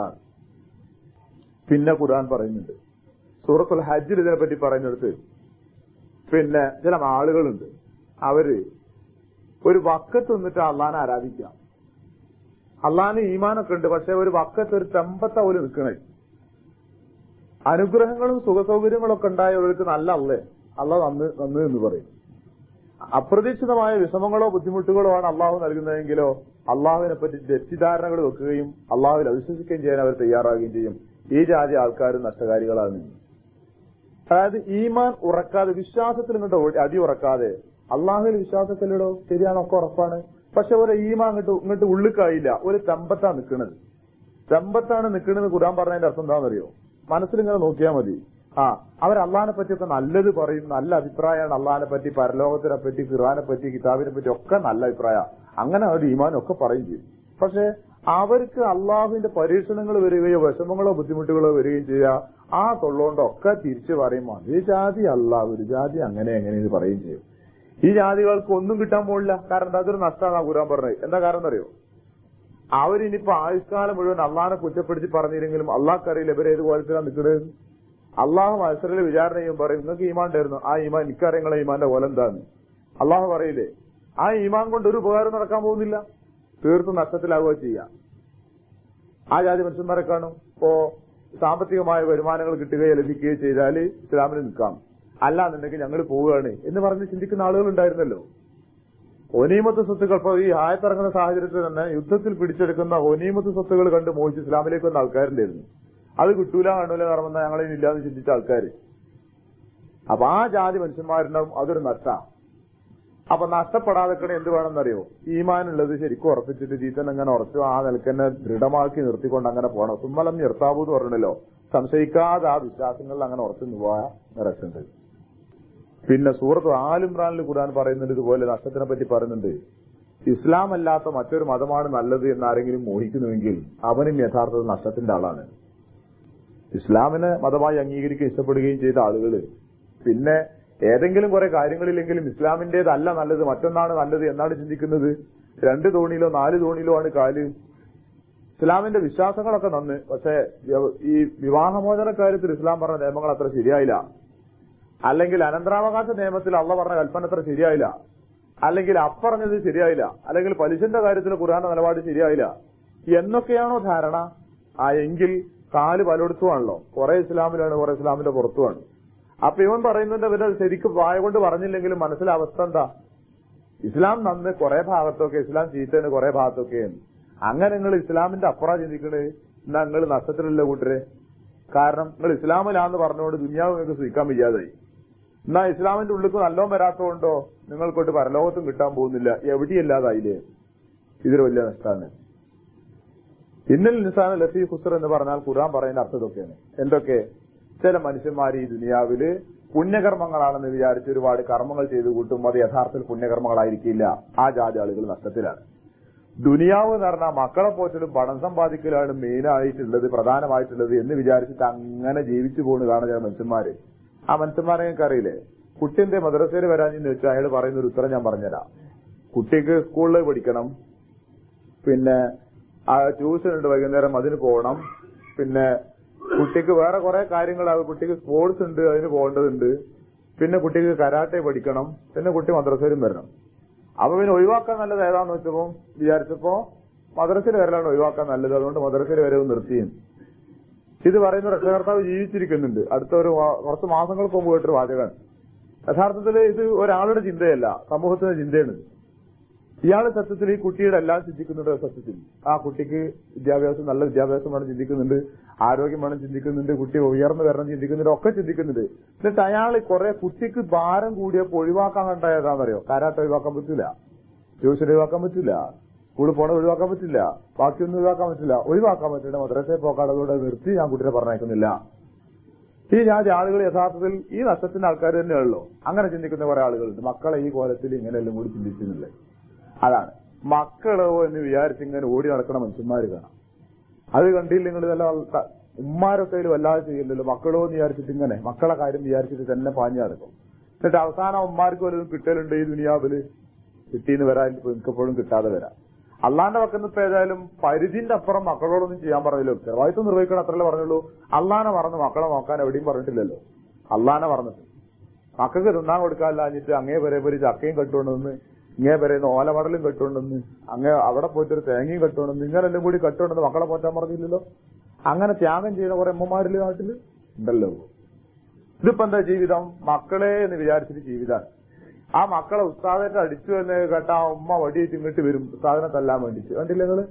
പിന്നെ ഖുർആൻ പറയുന്നുണ്ട്, സൂറത്തുൽ ഹജ്ജിൽ ഇതിനെപ്പറ്റി പറയുന്നിടത്ത് പിന്നെ ചില ആളുകളുണ്ട്, അവര് ഒരു വക്കത്ത് നിന്നിട്ട് അള്ളാനെ ആരാധിക്കാം. അള്ളാന് ഈമാനൊക്കെ ഉണ്ട്, പക്ഷെ ഒരു വക്കത്ത് ഒരു തെമ്പത്ത പോലെ നിൽക്കണേ. അനുഗ്രഹങ്ങളും സുഖസൗകര്യങ്ങളൊക്കെ ഉണ്ടായവർക്ക് നല്ല അള്ളാഹ് നന്ന് എന്ന് പറയും. അപ്രതീക്ഷിതമായ വിഷമങ്ങളോ ബുദ്ധിമുട്ടുകളോ ആണ് അള്ളാഹു നൽകുന്നതെങ്കിലോ അള്ളാഹുവിനെ പറ്റി തെറ്റിദ്ധാരണകൾ വെക്കുകയും അള്ളാഹുവിൽ അവിശ്വസിക്കുകയും ചെയ്യാൻ അവർ തയ്യാറാകുകയും ചെയ്യും. ഈ ജാതി ആൾക്കാർ നഷ്ടകാരികളാണ്. അതായത് ഈമാൻ ഉറക്കാതെ, വിശ്വാസത്തിൽ ഇങ്ങോട്ട് അടി ഉറക്കാതെ, അള്ളാഹുവിൽ വിശ്വാസത്തിലിടോ ശരിയാണ്, ഒക്കെ ഉറപ്പാണ്, പക്ഷെ ഒരു ഈമാൻ ഇങ്ങോട്ട് ഉള്ളിക്കായില്ല, ഒരു തെമ്പത്താ നിൽക്കുന്നത്. തെമ്പത്താണ് നിൽക്കണെന്ന് ഖുർആൻ പറഞ്ഞതിന്റെ അർത്ഥം എന്താണെന്നറിയോ? മനസ്സിലിങ്ങനെ നോക്കിയാൽ മതി. അവർ അള്ളാഹിനെ പറ്റിയൊക്കെ നല്ലത് പറയും, നല്ല അഭിപ്രായമാണ് അള്ളാഹിനെ പറ്റി, പരലോകത്തിനെ പറ്റി, ഖുർആനെ പറ്റി, കിതാബിനെ പറ്റി ഒക്കെ നല്ല അഭിപ്രായം. അങ്ങനെ അവർ ഈമാനും ഒക്കെ പറയും ചെയ്യും. പക്ഷെ അവർക്ക് അള്ളാഹുവിന്റെ പരീക്ഷണങ്ങൾ വരികയോ വിഷമങ്ങളോ ബുദ്ധിമുട്ടുകളോ വരികയും ചെയ്യുക, ആ തൊള്ളോണ്ടൊക്കെ തിരിച്ചു പറയും അതേ ജാതി അള്ളാഹ്, ഒരു ജാതി അങ്ങനെ എങ്ങനെയെന്ന് പറയുകയും ചെയ്യും. ഈ ജാതികൾക്ക് ഒന്നും കിട്ടാൻ പോകില്ല. കാരണം അതൊരു നഷ്ടമാണ് ഖുർആൻ പറഞ്ഞത്. എന്താ കാരണം അറിയോ? അവരിനിപ്പോ ആയുഷ്കാലം മുഴുവൻ അള്ളാഹിനെ കുറ്റപ്പെടുത്തി പറഞ്ഞില്ലെങ്കിലും അള്ളാഹ്ക്കറിയില്ല ഇവരേത് കോലത്തിലാണ് നിൽക്കുന്നത്. അള്ളാഹു മത്സരയിൽ വിചാരണ ചെയ്യും, പറയും നിങ്ങൾക്ക് ഈമാൻ ഉണ്ടായിരുന്നു, ആ ഈമാൻ എനിക്കറിയങ്ങളെ ഈമാന്റെ കോലം എന്താന്ന് അള്ളാഹു പറയില്ലേ. ആ ഈമാൻ കൊണ്ട് ഒരു ഉപകാരം നടക്കാൻ പോകുന്നില്ല, തീർത്തും നഷ്ടത്തിലാവുക ചെയ്യാം. ആ ജാതി മനുഷ്യന്മാരെ കാണും. ഇപ്പോ സാമ്പത്തികമായ വരുമാനങ്ങൾ കിട്ടുകയോ ലഭിക്കുകയോ ചെയ്താൽ ഇസ്ലാമിൽ നിൽക്കാം, അല്ലാന്നുണ്ടെങ്കിൽ ഞങ്ങൾ പോവുകയാണ് എന്ന് പറഞ്ഞ് ചിന്തിക്കുന്ന ആളുകൾ ഉണ്ടായിരുന്നല്ലോ. ഒനീമത്ത് സ്വത്തുക്കൾ, ഇപ്പൊ ഈ ആയത്തിറങ്ങുന്ന സാഹചര്യത്തിൽ തന്നെ യുദ്ധത്തിൽ പിടിച്ചെടുക്കുന്ന ഒനീമത്ത് സ്വത്തുകൾ കണ്ട് മോഹിച്ച് ഇസ്ലാമിലേക്ക് വന്ന ആൾക്കാരുണ്ടായിരുന്നു. അത് കിട്ടൂല കാണൂല കാരണം ഞങ്ങളില്ലാന്ന് ചിന്തിച്ച ആൾക്കാർ. അപ്പൊ ആ ജാതി മനുഷ്യന്മാരുണ്ടാവും, അതൊരു നഷ്ടമാണ്. അപ്പൊ നഷ്ടപ്പെടാതെ എന്ത് വേണമെന്നറിയോ? ഈമാനുള്ളത് ശരിക്കും ഉറപ്പിച്ചിട്ട് ജീത്തൻ അങ്ങനെ ഉറച്ചു ആ നിലക്കന്നെ ദൃഢമാക്കി നിർത്തിക്കൊണ്ട് അങ്ങനെ പോകണം. സുമ്മലം നിർത്താവൂ എന്ന് പറഞ്ഞല്ലോ, സംശയിക്കാതെ ആ വിശ്വാസങ്ങളിൽ അങ്ങനെ ഉറച്ചു പോയാൽ രക്ഷുണ്ട്. പിന്നെ സൂറത്ത് ആൽ-ഇംറാനിൽ ഖുർആൻ പറയുന്നുണ്ട് ഇതുപോലെ നഷ്ടത്തിനെ പറ്റി പറയുന്നുണ്ട്. ഇസ്ലാം അല്ലാത്ത മറ്റൊരു മതമാണ് നല്ലത് എന്നാരെങ്കിലും മോഹിക്കുന്നുവെങ്കിൽ അവനും യഥാർത്ഥത്തിൽ നഷ്ടത്തിന്റെ ആളാണ്. ഇസ്ലാമിനെ മതമായി അംഗീകരിക്കുകയും ഇഷ്ടപ്പെടുകയും ചെയ്ത ആളുകൾ പിന്നെ ഏതെങ്കിലും കുറെ കാര്യങ്ങളിലെങ്കിലും ഇസ്ലാമിന്റേതല്ല നല്ലത്, മറ്റൊന്നാണ് നല്ലത് എന്നാണ് ചിന്തിക്കുന്നത്. 2 തോണിയിലോ 4 തോണിയിലോ ആണ് കാല്. ഇസ്ലാമിന്റെ വിശ്വാസങ്ങളൊക്കെ നന്ന്. പക്ഷേ ഈ വിവാഹമോചന കാര്യത്തിൽ ഇസ്ലാം പറഞ്ഞ നിയമങ്ങൾ അത്ര ശരിയായില്ല. അല്ലെങ്കിൽ അനന്തരാവകാശ നിയമത്തിൽ അള്ളാഹ് പറഞ്ഞ കൽപ്പന അത്ര ശരിയായില്ല. അല്ലെങ്കിൽ അപ്പറഞ്ഞത് ശരിയായില്ല. അല്ലെങ്കിൽ പലിശന്റെ കാര്യത്തിൽ ഖുർആന്റെ നിലപാട് ശരിയായില്ല എന്നൊക്കെയാണോ ധാരണ? എങ്കിൽ കാല് പലയിടത്തുമാണല്ലോ. കുറെ ഇസ്ലാമിലാണ്, കുറെ ഇസ്ലാമിന്റെ പുറത്തുമാണ്. അപ്പൊ ഇവൻ പറയുന്നുണ്ട് ഇവര് ശരിക്കും വായ കൊണ്ട് പറഞ്ഞില്ലെങ്കിലും മനസ്സിലെ അവസ്ഥ എന്താ? ഇസ്ലാം നന്ന് കുറെ ഭാഗത്തൊക്കെ, ഇസ്ലാം ചീത്തന് കുറെ ഭാഗത്തൊക്കെയാണ്. അങ്ങനെ നിങ്ങൾ ഇസ്ലാമിന്റെ അപ്പുറം ചിന്തിക്കണേ, എന്നാ നിങ്ങൾ നഷ്ടത്തിലല്ല കൂട്ടരെ. കാരണം നിങ്ങൾ ഇസ്ലാമിലാന്ന് പറഞ്ഞുകൊണ്ട് ദുനിയാവ് നിങ്ങൾക്ക് സ്വീക്കാൻ വയ്യാതായി. എന്നാ ഇസ്ലാമിന്റെ ഉള്ളിൽ നല്ലോം വരാത്തതുകൊണ്ടോ നിങ്ങൾക്കൊട്ട് പരലോകത്തും കിട്ടാൻ പോകുന്നില്ല, എവിടെയല്ലാതായില്ലേ? ഇതൊരു വലിയ നഷ്ടമാണ്. ഇന്നൽ ഇൻസാന ലഫീ ഖുസ്ർ എന്ന് പറഞ്ഞാൽ ഖുർആൻ പറയുന്ന അർത്ഥം ഇതൊക്കെയാണ്. എന്തൊക്കെ? ചില മനുഷ്യന്മാർ ഈ ദുനിയാവില് പുണ്യകർമ്മങ്ങളാണെന്ന് വിചാരിച്ച് ഒരുപാട് കർമ്മങ്ങൾ ചെയ്തു കൂട്ടും. അത് യഥാർത്ഥത്തിൽ പുണ്യകർമ്മങ്ങളായിരിക്കില്ല. ആ ജാതി ആളുകൾ നഷ്ടത്തിലാണ്. ദുനിയാവ് എന്ന് പറഞ്ഞാൽ മക്കളെ പോറ്റലും പണം സമ്പാദിക്കലാണ് മെയിനായിട്ടുള്ളത്, പ്രധാനമായിട്ടുള്ളത് എന്ന് വിചാരിച്ചിട്ട് അങ്ങനെ ജീവിച്ചു പോകുന്നതാണ് ചില മനുഷ്യന്മാര്. ആ മനുഷ്യന്മാരെ നിങ്ങൾക്ക് അറിയില്ലേ? കുട്ടി എന്തേ മദ്രസയിൽ വരാനെന്ന് വെച്ചാൽ അയാൾ പറയുന്ന ഒരു ഉത്തരം ഞാൻ പറഞ്ഞുതരാം. കുട്ടിക്ക് സ്കൂളിൽ പഠിക്കണം, പിന്നെ ട്യൂഷൻ ഉണ്ട് വൈകുന്നേരം, അതിന് പോകണം, പിന്നെ കുട്ടിക്ക് വേറെ കുറെ കാര്യങ്ങൾ, കുട്ടിക്ക് സ്പോർട്സ് ഉണ്ട് അതിന് പോകേണ്ടതുണ്ട്, പിന്നെ കുട്ടിക്ക് കരാട്ടെ പഠിക്കണം, പിന്നെ കുട്ടി മദ്രസയിലും വരണം. അപ്പൊ പിന്നെ ഒഴിവാക്കാൻ നല്ലത് ഏതാന്ന് വെച്ചപ്പോ വിചാരിച്ചപ്പോ മദ്രസയിൽ വരലാണ് ഒഴിവാക്കാൻ നല്ലത്. അതുകൊണ്ട് മദ്രസയിൽ വരവ് നിർത്തിയും. ഇത് പറയുന്ന രക്ഷകർത്താവ് ജീവിച്ചിരിക്കുന്നുണ്ട്. അടുത്ത കുറച്ച് മാസങ്ങൾക്ക് മുമ്പ് കേട്ടൊരു വാചകമാണ്. യഥാർത്ഥത്തിൽ ഇത് ഒരാളുടെ ചിന്തയല്ല, സമൂഹത്തിന്റെ ചിന്തയാണ്. ഇയാള് സത്യത്തിൽ ഈ കുട്ടിയുടെ എല്ലാം ചിന്തിക്കുന്നുണ്ട്. സത്യത്തിൽ ആ കുട്ടിക്ക് വിദ്യാഭ്യാസം, നല്ല വിദ്യാഭ്യാസം വേണം ചിന്തിക്കുന്നുണ്ട്, ആരോഗ്യം വേണം ചിന്തിക്കുന്നുണ്ട്, കുട്ടി ഉയർന്നു വരണം ചിന്തിക്കുന്നുണ്ട്, ഒക്കെ ചിന്തിക്കുന്നുണ്ട്. എന്നിട്ട് അയാൾ കുറെ കുട്ടിക്ക് ഭാരം കൂടിയപ്പോൾ ഒഴിവാക്കാൻ കണ്ട ഏതാണെന്നറിയോ? കരാട്ടെ ഒഴിവാക്കാൻ പറ്റില്ല, ട്യൂഷൻ ഒഴിവാക്കാൻ പറ്റില്ല, സ്കൂളിൽ പോണ ഒഴിവാക്കാൻ പറ്റില്ല, ബാക്കിയൊന്നും ഒഴിവാക്കാൻ പറ്റില്ല. ഒഴിവാക്കാൻ പറ്റില്ല, മദ്രസയിൽ പോക്കാടതോടെ നിർത്തി ഞാൻ കുട്ടിയെ പറഞ്ഞയക്കുന്നില്ല. ഈ ജാതി ആളുകൾ യഥാർത്ഥത്തിൽ ഈ നഷ്ടത്തിന്റെ ആൾക്കാർ തന്നെയുള്ളൂ. അങ്ങനെ ചിന്തിക്കുന്ന കുറെ ആളുകളുണ്ട്. മക്കളെ ഈ കോലത്തിൽ ഇങ്ങനെയെല്ലാം കൂടി ചിന്തിക്കുന്നില്ലേ? അതാണ് മക്കളോ എന്ന് വിചാരിച്ച് ഇങ്ങനെ ഓടി നടക്കണ മനുഷ്യന്മാര് കാണാം. അത് കണ്ടില്ല നിങ്ങൾ? നല്ല ഉമ്മാരൊക്കെ വല്ലാതെ ചെയ്യില്ലല്ലോ. മക്കളോ എന്ന് വിചാരിച്ചിട്ട് ഇങ്ങനെ മക്കളെ കാര്യം വിചാരിച്ചിട്ട് തന്നെ പാഞ്ഞു നടക്കും. എന്നിട്ട് അവസാനം ഉമ്മാർക്ക് വല്ലതും കിട്ടലുണ്ട് ഈ ദുനിയാവില്? കിട്ടിയെന്ന് വരാൻ മിക്കപ്പോഴും കിട്ടാതെ വരാം. അള്ളാന്റെ പക്കന്ന് ഇപ്പൊ ഏതായാലും പരിധിന്റെ അപ്പുറം മക്കളോടൊന്നും ചെയ്യാൻ പറഞ്ഞല്ലോ. ചെറുതായിട്ടും നിർവഹിക്കണം, അത്രല്ലേ പറഞ്ഞുള്ളൂ. അള്ളാനെ മറന്ന് മക്കളെ നോക്കാൻ എവിടെയും പറഞ്ഞിട്ടില്ലല്ലോ. അള്ളാനെ മറന്നിട്ട് മക്കൾക്ക് തിന്നാൻ കൊടുക്കാനില്ലാഞ്ഞിട്ട് അങ്ങേ വരെ ചക്കയും കെട്ടുകൊണ്ടെന്ന്, ഇങ്ങനെ പറയുന്ന ഓലമടലും കെട്ടുകൊണ്ടെന്ന്, അങ്ങേ അവിടെ പോയിട്ടൊരു തേങ്ങയും കെട്ടുകൊണ്ടെന്ന്, ഇങ്ങനെല്ലാം കൂടി കെട്ടുകൊണ്ടെന്ന് മക്കളെ പോറ്റാൻ പറഞ്ഞില്ലല്ലോ. അങ്ങനെ ത്യാഗം ചെയ്യുന്ന കുറെ അമ്മമാരില് നാട്ടില് ഉണ്ടല്ലോ. ഇതിപ്പോ എന്താ ജീവിതം? മക്കളെ എന്ന് വിചാരിച്ചിട്ട് ജീവിതമാണ്. ആ മക്കളെ ഉസ്താദായിട്ട് അടിച്ചു എന്ന് കേട്ട ആ ഉമ്മ വടിയേറ്റ് ഇങ്ങോട്ട് വരും ഉസ്താദിനെ തല്ലാൻ വേണ്ടിട്ട്. കണ്ടില്ല നിങ്ങള്?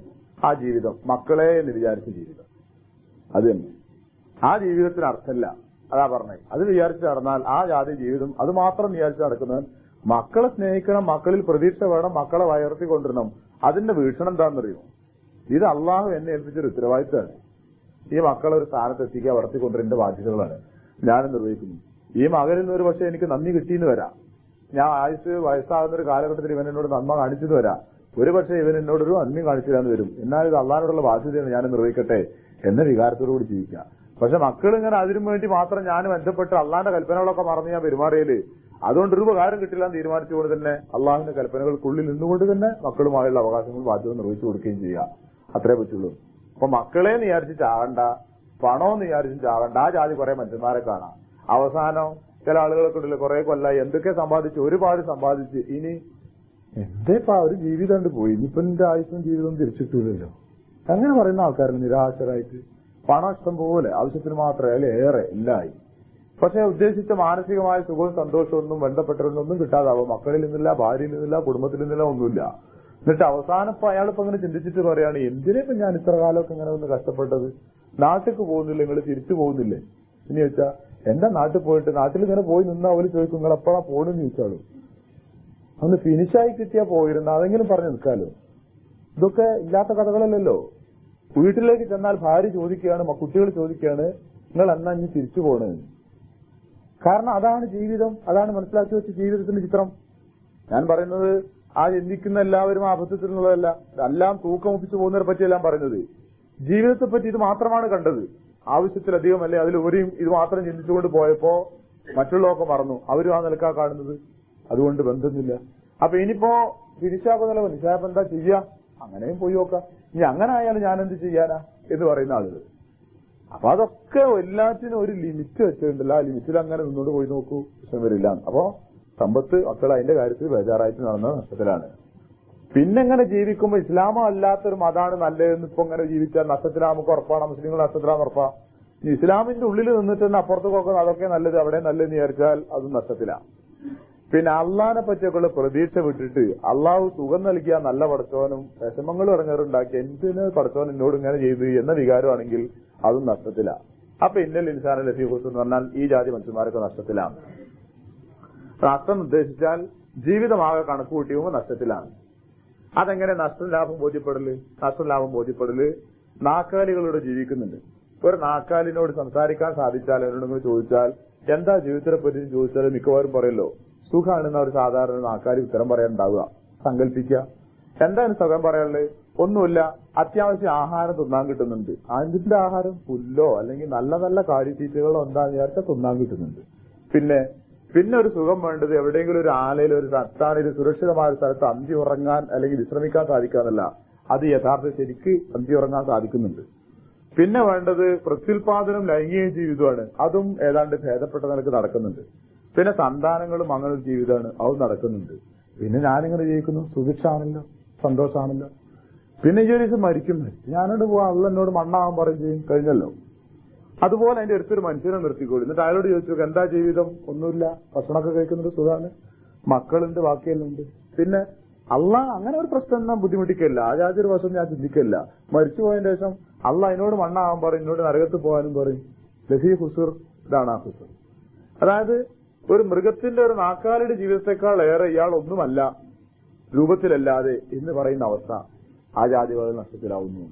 ആ ജീവിതം മക്കളെ എന്ന് വിചാരിച്ച ജീവിതം അത് തന്നെ. ആ ജീവിതത്തിന് അർത്ഥമില്ല. അതാ പറഞ്ഞേ. അത് വിചാരിച്ച് നടന്നാൽ ആ ജാതി ജീവിതം അത് മാത്രം വിചാരിച്ച് നടക്കുന്നവൻ മക്കളെ സ്നേഹിക്കണം, മക്കളിൽ പ്രതീക്ഷ വേണം, മക്കളെ വയർത്തി കൊണ്ടുവരണം. അതിന്റെ വീക്ഷണം എന്താണെന്നറിയോ? ഇത് അള്ളാഹു എന്നെ ഏൽപ്പിച്ചൊരു ഉത്തരവാദിത്തമാണ്. ഈ മക്കളെ ഒരു സ്ഥാനത്ത് എത്തിക്കുക, വളർത്തിക്കൊണ്ടിരുന്ന ബാധ്യതകളാണ് ഞാനും നിർവഹിക്കുന്നു. ഈ മകനിൽ നിന്ന് ഒരു പക്ഷേ എനിക്ക് നന്ദി കിട്ടിയെന്ന് വരാം. ഞാൻ വയസ്സാകുന്ന ഒരു കാലഘട്ടത്തിൽ ഇവൻ എന്നോട് നന്മ കാണിച്ചെന്ന് വരാം. ഒരു പക്ഷേ ഇവൻ എന്നോടൊരു നന്മ കാണിച്ചില്ലാന്ന് വരും. എന്നാൽ ഇത് അള്ളാഹിനോടുള്ള ബാധ്യതയാണ്, ഞാൻ നിർവഹിക്കട്ടെ എന്ന വികാരത്തോടുകൂടി ജീവിക്കാം. പക്ഷെ മക്കളിങ്ങനെ അതിനു വേണ്ടി മാത്രം ഞാൻ ബന്ധപ്പെട്ട് അള്ളാഹിന്റെ കൽപ്പനകളൊക്കെ മറന്ന് ഞാൻ പെരുമാറിയാല് അതുകൊണ്ടൊരു ഉപകാരം കിട്ടില്ല എന്ന് തീരുമാനിച്ചുകൊണ്ട് തന്നെ അള്ളാഹുവിന്റെ കൽപ്പനകൾക്കുള്ളിൽ നിന്നുകൊണ്ട് തന്നെ മക്കളുമായുള്ള അവകാശങ്ങളും ബാധ്യത നിർവഹിച്ചു കൊടുക്കുകയും ചെയ്യുക. അത്രേ പറ്റുള്ളൂ. അപ്പൊ മക്കളെ വിചാരിച്ച് ചാകണ്ട, പണമെന്ന് വിചാരിച്ചും ചാകണ്ട. ആ ജാതി കുറെ മനുഷ്യന്മാരെ കാണാം. അവസാനം ചില ആളുകളൊക്കെ ഉണ്ടല്ലോ, കുറെ കൊല്ലായി എന്തൊക്കെ സമ്പാദിച്ച്, ഒരുപാട് സമ്പാദിച്ച്, ഇനി എന്തേപ്പാ ഒരു ജീവിതം കൊണ്ട് പോയി, ഇനിയിപ്പോ എന്റെ ആയുസ്സും ജീവിതവും തിരിച്ചിട്ടില്ലല്ലോ. അങ്ങനെ പറയുന്ന ആൾക്കാരുണ്ട് നിരാശരായിട്ട്. പണം ഇഷ്ടം പോലെ, ആവശ്യത്തിന് മാത്രമേ അല്ലെ ഏറെ എല്ലായി. പക്ഷെ ഉദ്ദേശിച്ച മാനസികമായ സുഖവും സന്തോഷവും ഒന്നും ബന്ധപ്പെട്ടവരൊന്നും കിട്ടാതാവും. മക്കളിൽ നിന്നില്ല, ഭാര്യയിൽ നിന്നില്ല, കുടുംബത്തിൽ നിന്നില്ല, ഒന്നുമില്ല. എന്നിട്ട് അവസാനം ഇപ്പൊ അയാളിപ്പോ അങ്ങനെ ചിന്തിച്ചിട്ട് പറയാണ്, എന്തിനാ ഞാൻ ഇത്ര കാലമൊക്കെ ഇങ്ങനെ ഒന്ന് കഷ്ടപ്പെട്ടത്? നാട്ടിലേക്ക് പോകുന്നില്ല, നിങ്ങൾ തിരിച്ചു പോകുന്നില്ലേ? ഇനി വെച്ചാ എന്റെ നാട്ടിൽ പോയിട്ട് നാട്ടിൽ ഇങ്ങനെ പോയി നിന്നാ അവര് ചോദിക്കും നിങ്ങൾ എപ്പോഴാ പോണെന്ന് ചോദിച്ചാലും ഒന്ന് ഫിനിഷായി കിട്ടിയാ പോയിരുന്നു, അതെങ്കിലും പറഞ്ഞു നിൽക്കാലോ. ഇതൊക്കെ ഇല്ലാത്ത കഥകളല്ലല്ലോ. വീട്ടിലേക്ക് ചെന്നാൽ ഭാര്യ ചോദിക്കുകയാണ്, കുട്ടികൾ ചോദിക്കുകയാണ്, നിങ്ങൾ എന്നാ ഇനി തിരിച്ചു പോകണമെന്ന്. കാരണം അതാണ് ജീവിതം, അതാണ് മനസ്സിലാക്കി വെച്ച ജീവിതത്തിന്റെ ചിത്രം. ഞാൻ പറയുന്നത് ആ ചിന്തിക്കുന്ന എല്ലാവരും അബദ്ധത്തിനുള്ളതല്ല, എല്ലാം തൂക്കമൊപ്പിച്ചു പോകുന്നതിനെ പറ്റിയെല്ലാം പറയുന്നത്. ജീവിതത്തെ പറ്റി ഇത് മാത്രമാണ് കണ്ടത്, ആവശ്യത്തിലധികം അല്ലെ അതിലുപരിയും ഇത് മാത്രം ചിന്തിച്ചുകൊണ്ട് പോയപ്പോ മറ്റുള്ളതൊക്കെ മറന്നു. അവരും ആ നിലക്കാ കാണുന്നത്. അതുകൊണ്ട് ബന്ധമില്ല. അപ്പൊ ഇനിയിപ്പോ ഫിനിഷാക്കുന്നല്ലോ, നിശാപ്പ് എന്താ ചെയ്യാ? അങ്ങനെയും പോയി നോക്കാം. ഇനി അങ്ങനെ ആയാലും ഞാൻ എന്ത് ചെയ്യാനാ എന്ന് പറയുന്ന ആളുകൾ. അപ്പൊ അതൊക്കെ എല്ലാത്തിനും ഒരു ലിമിറ്റ് വെച്ചിട്ടുണ്ടല്ലോ. ആ ലിമിറ്റിൽ അങ്ങനെ നിന്നോട് പോയി നോക്കൂ, വിഷയം വരില്ല. അപ്പോ സമ്പത്ത് മക്കൾ അതിന്റെ കാര്യത്തിൽ ബേജാറായിട്ട് നടന്ന നഷ്ടത്തിലാണ്. പിന്നെങ്ങനെ ജീവിക്കുമ്പോൾ ഇസ്ലാമോ അല്ലാത്തൊരു മതാണ് നല്ലതെന്ന് ഇപ്പൊ ഇങ്ങനെ ജീവിച്ചാൽ നഷ്ടത്തിലാ നമുക്ക് ഉറപ്പാണ്, മുസ്ലിങ്ങൾ നഷ്ടത്തിലാന്ന് ഉറപ്പാ. ഇസ്ലാമിന്റെ ഉള്ളിൽ നിന്നിട്ട് തന്നെ അപ്പുറത്ത് നോക്കുന്നത് അതൊക്കെ നല്ലത്, അവിടെ നല്ലതെന്ന് വിചാരിച്ചാൽ അതും നഷ്ടത്തിലാണ്. പിന്നെ അള്ളാഹിനെ പറ്റിയൊക്കെയുള്ള പ്രതീക്ഷ വിട്ടിട്ട് അള്ളാഹു സുഖം നൽകിയ നല്ല പടച്ചവനും വിഷമങ്ങൾ ഇറങ്ങാറുണ്ടാക്കി എന്തിന് പടച്ചവൻ എന്നോട് ഇങ്ങനെ ചെയ്തു എന്ന വികാരമാണെങ്കിൽ അതും നഷ്ടത്തിലാണ്. അപ്പൊ ഇന്നൽ ഇൻസാന ലഫീ ഖുസ്ർ എന്ന് പറഞ്ഞാൽ ഈ ജാതി മനുഷ്യന്മാരൊക്കെ നഷ്ടത്തിലാണ്. നഷ്ടം ഉദ്ദേശിച്ചാൽ ജീവിതമാകെ കണക്ക് കൂട്ടിയുമ്പോൾ നഷ്ടത്തിലാണ്. അതെങ്ങനെ നഷ്ടം ലാഭം ബോധ്യപ്പെടല് നാക്കാലികളോട് ജീവിക്കുന്നുണ്ട്. ഒരു നാക്കാലിനോട് സംസാരിക്കാൻ സാധിച്ചാൽ അവരോട് ചോദിച്ചാൽ എന്താ ജീവിതത്തെ പറ്റി ചോദിച്ചാൽ മിക്കവാറും പറയല്ലോ സുഖമാണെന്ന് ഒരു സാധാരണ നാക്കാലി ഉത്തരം പറയാനുണ്ടാവുക. സങ്കല്പിക്കുക, എന്താണ് സുഖം പറയാനുള്ളത്? ഒന്നുമില്ല, അത്യാവശ്യം ആഹാരം തിന്നാൻ കിട്ടുന്നുണ്ട്. അതിന്റെ ആഹാരം പുല്ലോ അല്ലെങ്കിൽ നല്ല നല്ല കാലിത്തീറ്റകളോ എന്താന്ന് വിചാരിച്ചാൽ തിന്നാൻ കിട്ടുന്നുണ്ട്. പിന്നെ ഒരു സുഖം വേണ്ടത് എവിടെയെങ്കിലും ഒരു ആലയിൽ ഒരു സത്താണിൽ സുരക്ഷിതമായ ഒരു സ്ഥലത്ത് അന്തി ഉറങ്ങാൻ അല്ലെങ്കിൽ വിശ്രമിക്കാൻ സാധിക്കാന്നല്ല, അത് യഥാർത്ഥ ശരിക്ക് അന്തി ഉറങ്ങാൻ സാധിക്കുന്നുണ്ട്. പിന്നെ വേണ്ടത് പ്രത്യുൽപാദനം ലൈംഗിക ജീവിതമാണ്, അതും ഏതാണ്ട് ഭേദപ്പെട്ട നിലക്ക് നടക്കുന്നുണ്ട്. പിന്നെ സന്താനങ്ങളും അങ്ങനെ ഒരു ജീവിതമാണ്, അതും നടക്കുന്നുണ്ട്. പിന്നെ ഞാനിങ്ങനെ ജീവിക്കുന്നു, സുഭിക്ഷാണല്ലോ, സന്തോഷമാണല്ലോ. പിന്നെ ഈ ഒരു ദിവസം മരിക്കും, ഞാനോട് പോവാ അള്ള എന്നോട് മണ്ണാവാൻ പറയും ചെയ്യും, കഴിഞ്ഞല്ലോ. അതുപോലെ അതിന്റെ അടുത്തൊരു മനുഷ്യനെ നിർത്തിക്കോളൂ. എന്നിട്ട് അയാളോട് ചോദിച്ചു എന്താ ജീവിതം? ഒന്നുമില്ല, ഭക്ഷണമൊക്കെ കഴിക്കുന്നത് സുഖമാണ്, മക്കളുണ്ട്, ബാക്കിയെല്ലാം ഉണ്ട്. പിന്നെ അള്ള അങ്ങനെ ഒരു പ്രശ്നം ഞാൻ ബുദ്ധിമുട്ടിക്കല്ല, ആ ജാതി ഒരു വശം ഞാൻ ചിന്തിക്കല്ല. മരിച്ചു പോയതിന് ശേഷം അള്ള അതിനോട് മണ്ണാവാൻ പറയും, എന്നോട് നരകത്ത് പോകാനും പറയും. ലഫീ ഖുസ്ർ, ഇതാണ് ആ ഖുസ്ർ. അതായത് ഒരു മൃഗത്തിന്റെ ഒരു നാക്കാലിയുടെ ജീവിതത്തെക്കാൾ ഏറെ ഇയാൾ ഒന്നുമല്ല രൂപത്തിലല്ലാതെ എന്ന് പറയുന്ന അവസ്ഥ ആ ജാതികൾ നഷ്ടത്തിലാവുന്നു.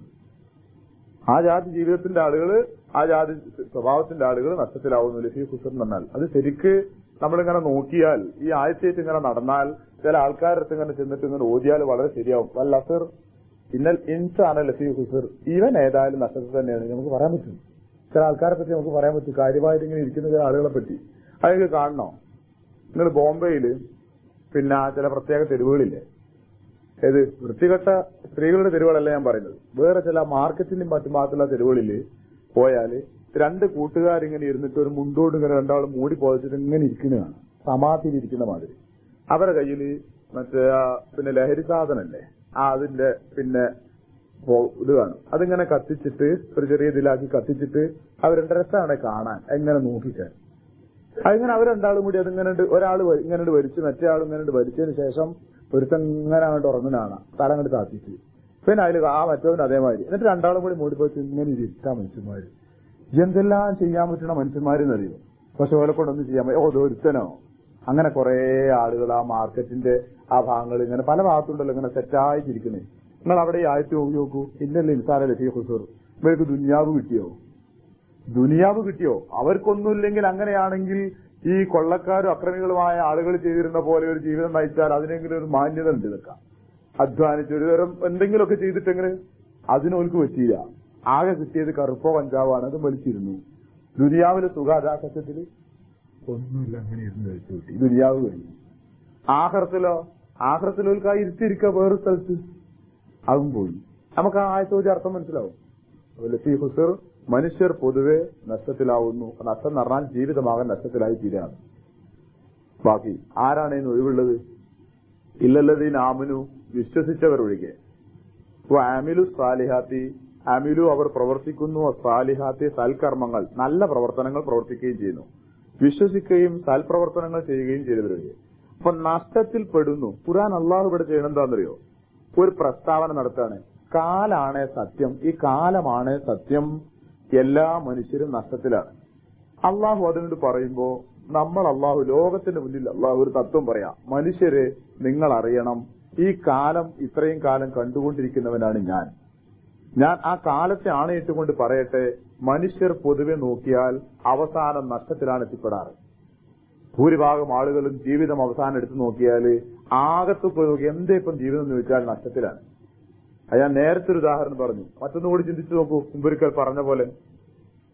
ആ ജാതി ജീവിതത്തിന്റെ ആളുകൾ, ആ ജാതി സ്വഭാവത്തിന്റെ ആളുകൾ നഷ്ടത്തിലാവുന്നു. ലഫീ ഖുസ്ർ എന്ന് പറഞ്ഞാൽ അത് ശരിക്ക് നമ്മളിങ്ങനെ നോക്കിയാൽ, ഈ ആഴ്ചയായിട്ട് ഇങ്ങനെ നടന്നാൽ, ചില ആൾക്കാരടുത്ത് ഇങ്ങനെ ചെന്നിട്ട് ഇങ്ങനെ ഓതിയാൽ വളരെ ശരിയാവും. വൽ അസ്ർ ഇന്നൽ ഇൻസാന ലഫീ ഖുസ്ർ, ഇവൻ ഏതായാലും നഷ്ടത്തിൽ തന്നെയാണ് നമുക്ക് പറയാൻ പറ്റും. ചില ആൾക്കാരെ പറ്റി നമുക്ക് പറയാൻ പറ്റും, കാര്യമായിട്ട് ഇങ്ങനെ ഇരിക്കുന്ന ചില ആളുകളെ പറ്റി. അതൊക്കെ കാണണോ? നിങ്ങൾ ബോംബെയില് പിന്നെ ചില പ്രത്യേക തെരുവുകളില്ലേ, ഏത് വൃത്തികെട്ട സ്ത്രീകളുടെ തെരുവുകളല്ല ഞാൻ പറയുന്നത്, വേറെ ചില മാർക്കറ്റിലും മറ്റും മാത്രമുള്ള തെരുവുകളില് പോയാല് രണ്ട് കൂട്ടുകാരിങ്ങനെ ഇരുന്നിട്ട് ഒരു മുണ്ടോട് ഇങ്ങനെ രണ്ടാളും മൂടി പോതിച്ചിട്ട് ഇങ്ങനെ ഇരിക്കുന്നതാണ്, സമാധിയിൽ ഇരിക്കുന്ന മാതിരി. അവരുടെ കയ്യില് മറ്റേ പിന്നെ ലഹരി സാധനല്ലേ അതിന്റെ പിന്നെ ഇത് കാണും, അതിങ്ങനെ കത്തിച്ചിട്ട് ഒരു ചെറിയ ഇതിലാക്കി കത്തിച്ചിട്ട് അവരുടെ രസമാണ് കാണാൻ, എങ്ങനെ നോക്കിക്കാൻ. അതിങ്ങനെ അവർ രണ്ടാളും കൂടി അതിങ്ങനെ ഒരാൾ ഇങ്ങനെ വലിച്ചു മറ്റേ ആൾ ഇങ്ങനെ വലിച്ചതിന് ശേഷം ഒരുത്തൻ ഇങ്ങനെ അങ്ങോട്ട് ഉറങ്ങുന്നതാണ്, തല അങ്ങോട്ട് താത്തിച്ച്. പിന്നെ അതിൽ ആ മറ്റവന് അതേമാതിരി. എന്നിട്ട് രണ്ടാളും കൂടി മൂടിപ്പോച്ച് ഇങ്ങനെ ഇരുത്താ മനുഷ്യന്മാര്. എന്തെല്ലാം ചെയ്യാൻ പറ്റുന്ന മനുഷ്യന്മാരെന്നറിയോ? പക്ഷെ ഓലെ കൊണ്ടൊന്നും ചെയ്യാൻ പറ്റും. ഒരുത്തനോ? അങ്ങനെ കുറെ ആളുകൾ ആ മാർക്കറ്റിന്റെ ആ ഭാഗങ്ങൾ ഇങ്ങനെ പല ഭാഗത്തുണ്ടല്ലോ ഇങ്ങനെ സെറ്റായിട്ടിരിക്കുന്നത്. നിങ്ങൾ അവിടെ ഈ ആയത്ത് നോക്കൂ, ഇന്നല്ലേ ഇൻസാന ലഫീ ഖുസ്ർ, ഇവർക്ക് ദുനിയാവ് കിട്ടിയോ? അവർക്കൊന്നുമില്ലെങ്കിൽ അങ്ങനെയാണെങ്കിൽ ഈ കൊള്ളക്കാരും അക്രമികളുമായ ആളുകൾ ചെയ്തിരുന്ന പോലെ ഒരു ജീവിതം നയിച്ചാൽ അതിനെങ്കിലും ഒരു മാന്യത ഉണ്ട്. ഇതൊക്കെ അധ്വാനിച്ച് ഒരു തരം എന്തെങ്കിലുമൊക്കെ ചെയ്തിട്ടെങ്ങനെ അതിനോൽക്ക് പറ്റിയില്ല. ആകെ കിട്ടിയത് കറുപ്പോ കഞ്ചാവാണ്, അത് വലിച്ചിരുന്നു. ദുനിയാവിലെ സുഖാദാസത്യത്തില് ഒന്നുമില്ല, അങ്ങനെ ഇരുന്ന് കഴിച്ചു കിട്ടി, ദുനിയാവ് കഴിഞ്ഞു. ആഖിറത്തിലൊൽക്കായി ഇരുത്തിയിരിക്കുക വേറെ സ്ഥലത്ത്, അതും പോയി. നമുക്ക് ആ ആയത്തോടെ അർത്ഥം മനസ്സിലാവും. ലഫീ ഖുസ്ർ, മനുഷ്യർ പൊതുവെ നഷ്ടത്തിലാവുന്നു. നഷ്ടം എന്ന് പറഞ്ഞാൽ ജീവിതമാകാൻ നഷ്ടത്തിലായി തീരാണ്. ബാക്കി ആരാണ് ഇന്ന് ഒഴിവുള്ളത്? ഇല്ലല്ലദീന ആമനു, വിശ്വസിച്ചവരൊഴികെ. അമിലു സാലിഹാത്തി, അമിലു അവർ പ്രവർത്തിക്കുന്നു, സാലിഹാത്തി സൽക്കർമ്മങ്ങൾ നല്ല പ്രവർത്തനങ്ങൾ പ്രവർത്തിക്കുകയും ചെയ്യുന്നു, വിശ്വസിക്കുകയും സൽപ്രവർത്തനങ്ങൾ ചെയ്യുകയും ചെയ്തവരൊഴികെ. അപ്പൊ നഷ്ടത്തിൽ പെടുന്നു. ഖുർആൻ അള്ളാഹു ഇവിടെ ചെയ്യണമെന്താണെന്നറിയോ? ഒരു പ്രസ്താവന നടത്താണ്, കാലാണ് സത്യം, ഈ കാലമാണ് സത്യം, എല്ലാ മനുഷ്യരും നഷ്ടത്തിലാണ്. അള്ളാഹു അതിനോട് പറയുമ്പോ നമ്മൾ ലോകത്തിന്റെ മുന്നിൽ അള്ളാഹു ഒരു തത്വം പറയാം, മനുഷ്യരെ നിങ്ങൾ അറിയണം, ഈ കാലം ഇത്രയും കാലം കണ്ടുകൊണ്ടിരിക്കുന്നവനാണ് ഞാൻ ആ കാലത്തെ ആണയിട്ടുകൊണ്ട് പറയട്ടെ, മനുഷ്യർ പൊതുവെ നോക്കിയാൽ അവസാനം നഷ്ടത്തിലാണ് എത്തിപ്പെടാറ്. ഭൂരിഭാഗം ആളുകളും ജീവിതം അവസാനം എടുത്തു നോക്കിയാൽ ആകത്ത് പോയി നോക്കി എന്താ ഇപ്പം ജീവിതം എന്ന് ചോദിച്ചാൽ നഷ്ടത്തിലാണ്. ഞാൻ നേരത്തെ ഒരു ഉദാഹരണം പറഞ്ഞു, മറ്റൊന്നുകൂടി ചിന്തിച്ചു നോക്കൂ. മുമ്പൊരിക്കൽ പറഞ്ഞ പോലെ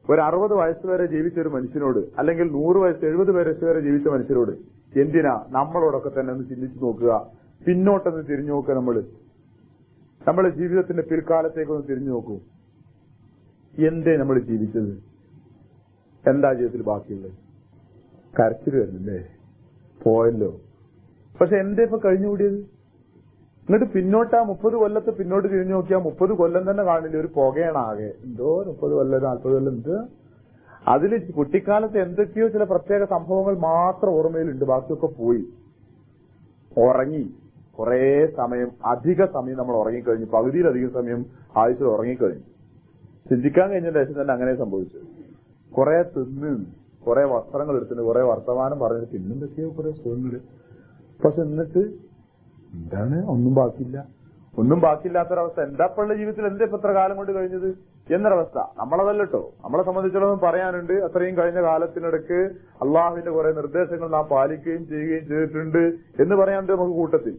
ഒരു 60 വയസ്സ് വരെ ജീവിച്ച ഒരു മനുഷ്യനോട്, അല്ലെങ്കിൽ 100 വയസ്സ് 70 വയസ്സ് വരെ ജീവിച്ച മനുഷ്യരോട് എന്തിനാ നമ്മളോടൊക്കെ തന്നെ ഒന്ന് ചിന്തിച്ചു നോക്കുക, പിന്നോട്ടൊന്ന് തിരിഞ്ഞു നോക്കുക. നമ്മുടെ ജീവിതത്തിന്റെ പിൽക്കാലത്തേക്കൊന്ന് തിരിഞ്ഞു നോക്കൂ. എന്തേ നമ്മൾ ജീവിച്ചത്? എന്താ ജീവിതത്തിൽ ബാക്കിയുള്ളത്? കരച്ചിൽ വരുന്നില്ലേ? പോയല്ലോ. പക്ഷെ എന്തേ ഇപ്പൊ കഴിഞ്ഞുകൂടിയത്? എന്നിട്ട് പിന്നോട്ട് ആ 30 കൊല്ലത്തെ പിന്നോട്ട് തിരിഞ്ഞു നോക്കിയാൽ 30 കൊല്ലം തന്നെ കാണില്ല, ഒരു പുകയാണ് ആകെ. എന്തോ 30 കൊല്ലം 40 കൊല്ലം എന്ത് അതിൽ കുട്ടിക്കാലത്ത് എന്തൊക്കെയോ ചില പ്രത്യേക സംഭവങ്ങൾ മാത്രം ഓർമ്മയിലുണ്ട്, ബാക്കിയൊക്കെ പോയി. ഉറങ്ങി കുറെ സമയം, അധിക സമയം നമ്മൾ ഉറങ്ങിക്കഴിഞ്ഞു, പകുതിയിലധികം സമയം ആയുസ്സിൽ ഉറങ്ങിക്കഴിഞ്ഞു. ചിന്തിക്കാൻ കഴിഞ്ഞ ശേഷം തന്നെ അങ്ങനെ സംഭവിച്ചു. കുറെ തിന്ന്, കുറെ വസ്ത്രങ്ങൾ എടുത്തിട്ട്, കുറെ വർത്തമാനം പറഞ്ഞിട്ട് പിന്നെന്തൊക്കെയോ കുറെ സുഖങ്ങള്. പക്ഷെ എന്നിട്ട് എന്താണ്? ഒന്നും ബാക്കിയില്ല. ഒന്നും ബാക്കിയില്ലാത്തൊരവസ്ഥ. എന്താപ്പുള്ള ജീവിതത്തിൽ എന്താ ഇപ്പൊ എത്ര കാലം കൊണ്ട് കഴിഞ്ഞത് എന്നൊരവസ്ഥ. നമ്മളതല്ലോ. നമ്മളെ സംബന്ധിച്ചിടത്തോളം പറയാനുണ്ട്, അത്രയും കഴിഞ്ഞ കാലത്തിനിടയ്ക്ക് അള്ളാഹുവിന്റെ കുറെ നിർദ്ദേശങ്ങൾ നാം പാലിക്കുകയും ചെയ്യുകയും ചെയ്തിട്ടുണ്ട് എന്ന് പറയാനുണ്ട് നമുക്ക് കൂട്ടത്തിൽ.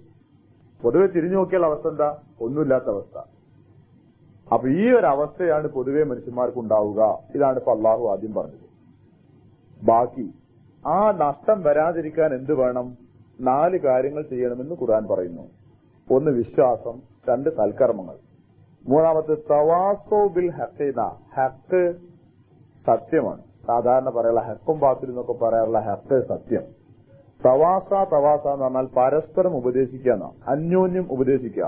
പൊതുവെ തിരിഞ്ഞു നോക്കിയാൽ അവസ്ഥ എന്താ? ഒന്നുമില്ലാത്ത അവസ്ഥ. അപ്പൊ ഈ ഒരു അവസ്ഥയാണ് പൊതുവെ മനുഷ്യന്മാർക്ക് ഉണ്ടാവുക. ഇതാണ് ഇപ്പൊ അള്ളാഹു ആദ്യം പറഞ്ഞത്. ബാക്കി ആ നഷ്ടം വരാതിരിക്കാൻ എന്ത് വേണം? 4 കാര്യങ്ങൾ ചെയ്യണമെന്ന് ഖുർആൻ പറയുന്നു. 1 വിശ്വാസം, 2 സൽക്കർമ്മങ്ങൾ, 3 തവാസോ ബിൽ ഹഖീന. ഹക്ക് സത്യമാണ്. സാധാരണ പറയാനുള്ള ഹക്കും ബാത്തിൽ എന്നൊക്കെ പറയാനുള്ള ഹക്ക് സത്യം. തവാസ എന്ന് പറഞ്ഞാൽ പരസ്പരം ഉപദേശിക്കുക, അന്യോന്യം ഉപദേശിക്കുക.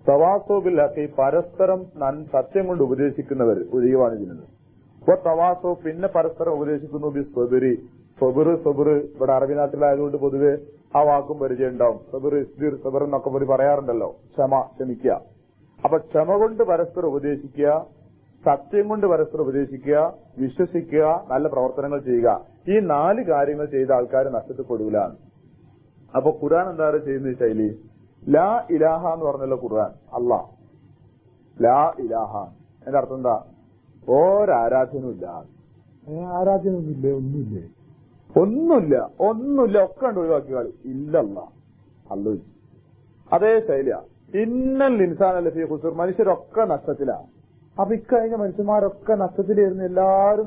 തവാസോ ബിൽ ഹഖി, പരസ്പരം സത്യം കൊണ്ട് ഉപദേശിക്കുന്നവർ ഒഴിവാണ് ചെയ്യുന്നത്. ഇപ്പൊ തവാസോ പിന്നെ പരസ്പരം ഉപദേശിക്കുന്നു ബി സ്വബിരി. സബർ ഇവിടെ അറബി നാട്ടിലായതുകൊണ്ട് പൊതുവെ ആ വാക്കും പരിചയം ഉണ്ടാവും. സബർ, ഇസ്ബിർ, സബർ എന്നൊക്കെ പറയാറുണ്ടല്ലോ. ക്ഷമിക്കുക. അപ്പൊ ക്ഷമ കൊണ്ട് പരസ്പരം ഉപദേശിക്കുക, സത്യം കൊണ്ട് പരസ്പരം ഉപദേശിക്കുക, വിശ്വസിക്കുക, നല്ല പ്രവർത്തനങ്ങൾ ചെയ്യുക. ഈ 4 കാര്യങ്ങൾ ചെയ്ത ആൾക്കാർ നഷ്ടപ്പെടൂല. അപ്പൊ ഖുർആൻ എന്താ ചെയ്യുന്ന ശൈലി? ലാ ഇലാഹ എന്ന് പറഞ്ഞല്ലോ ഖുർആൻ. അല്ലാഹ് ലാ ഇലാഹ എന്റെ അർത്ഥം എന്താ? ഒരാരാധ്യനുമില്ല. ആരാധ്യനൊന്നുമില്ലേ? ഒന്നുമില്ല. ഒക്കെ ഉണ്ട് ഒഴിവാക്കി കളി. ഇല്ലല്ല അല്ല വെച്ച് അതേ ശൈലിയ. ഇന്നൽ ഇൻസാൻ ലഫീ ഖുസ്ർ, മനുഷ്യരൊക്കെ നഷ്ടത്തിലാ. അപ്പൊ ഇക്കഴിഞ്ഞ മനുഷ്യന്മാരൊക്കെ നഷ്ടത്തിലായിരുന്നു. എല്ലാരും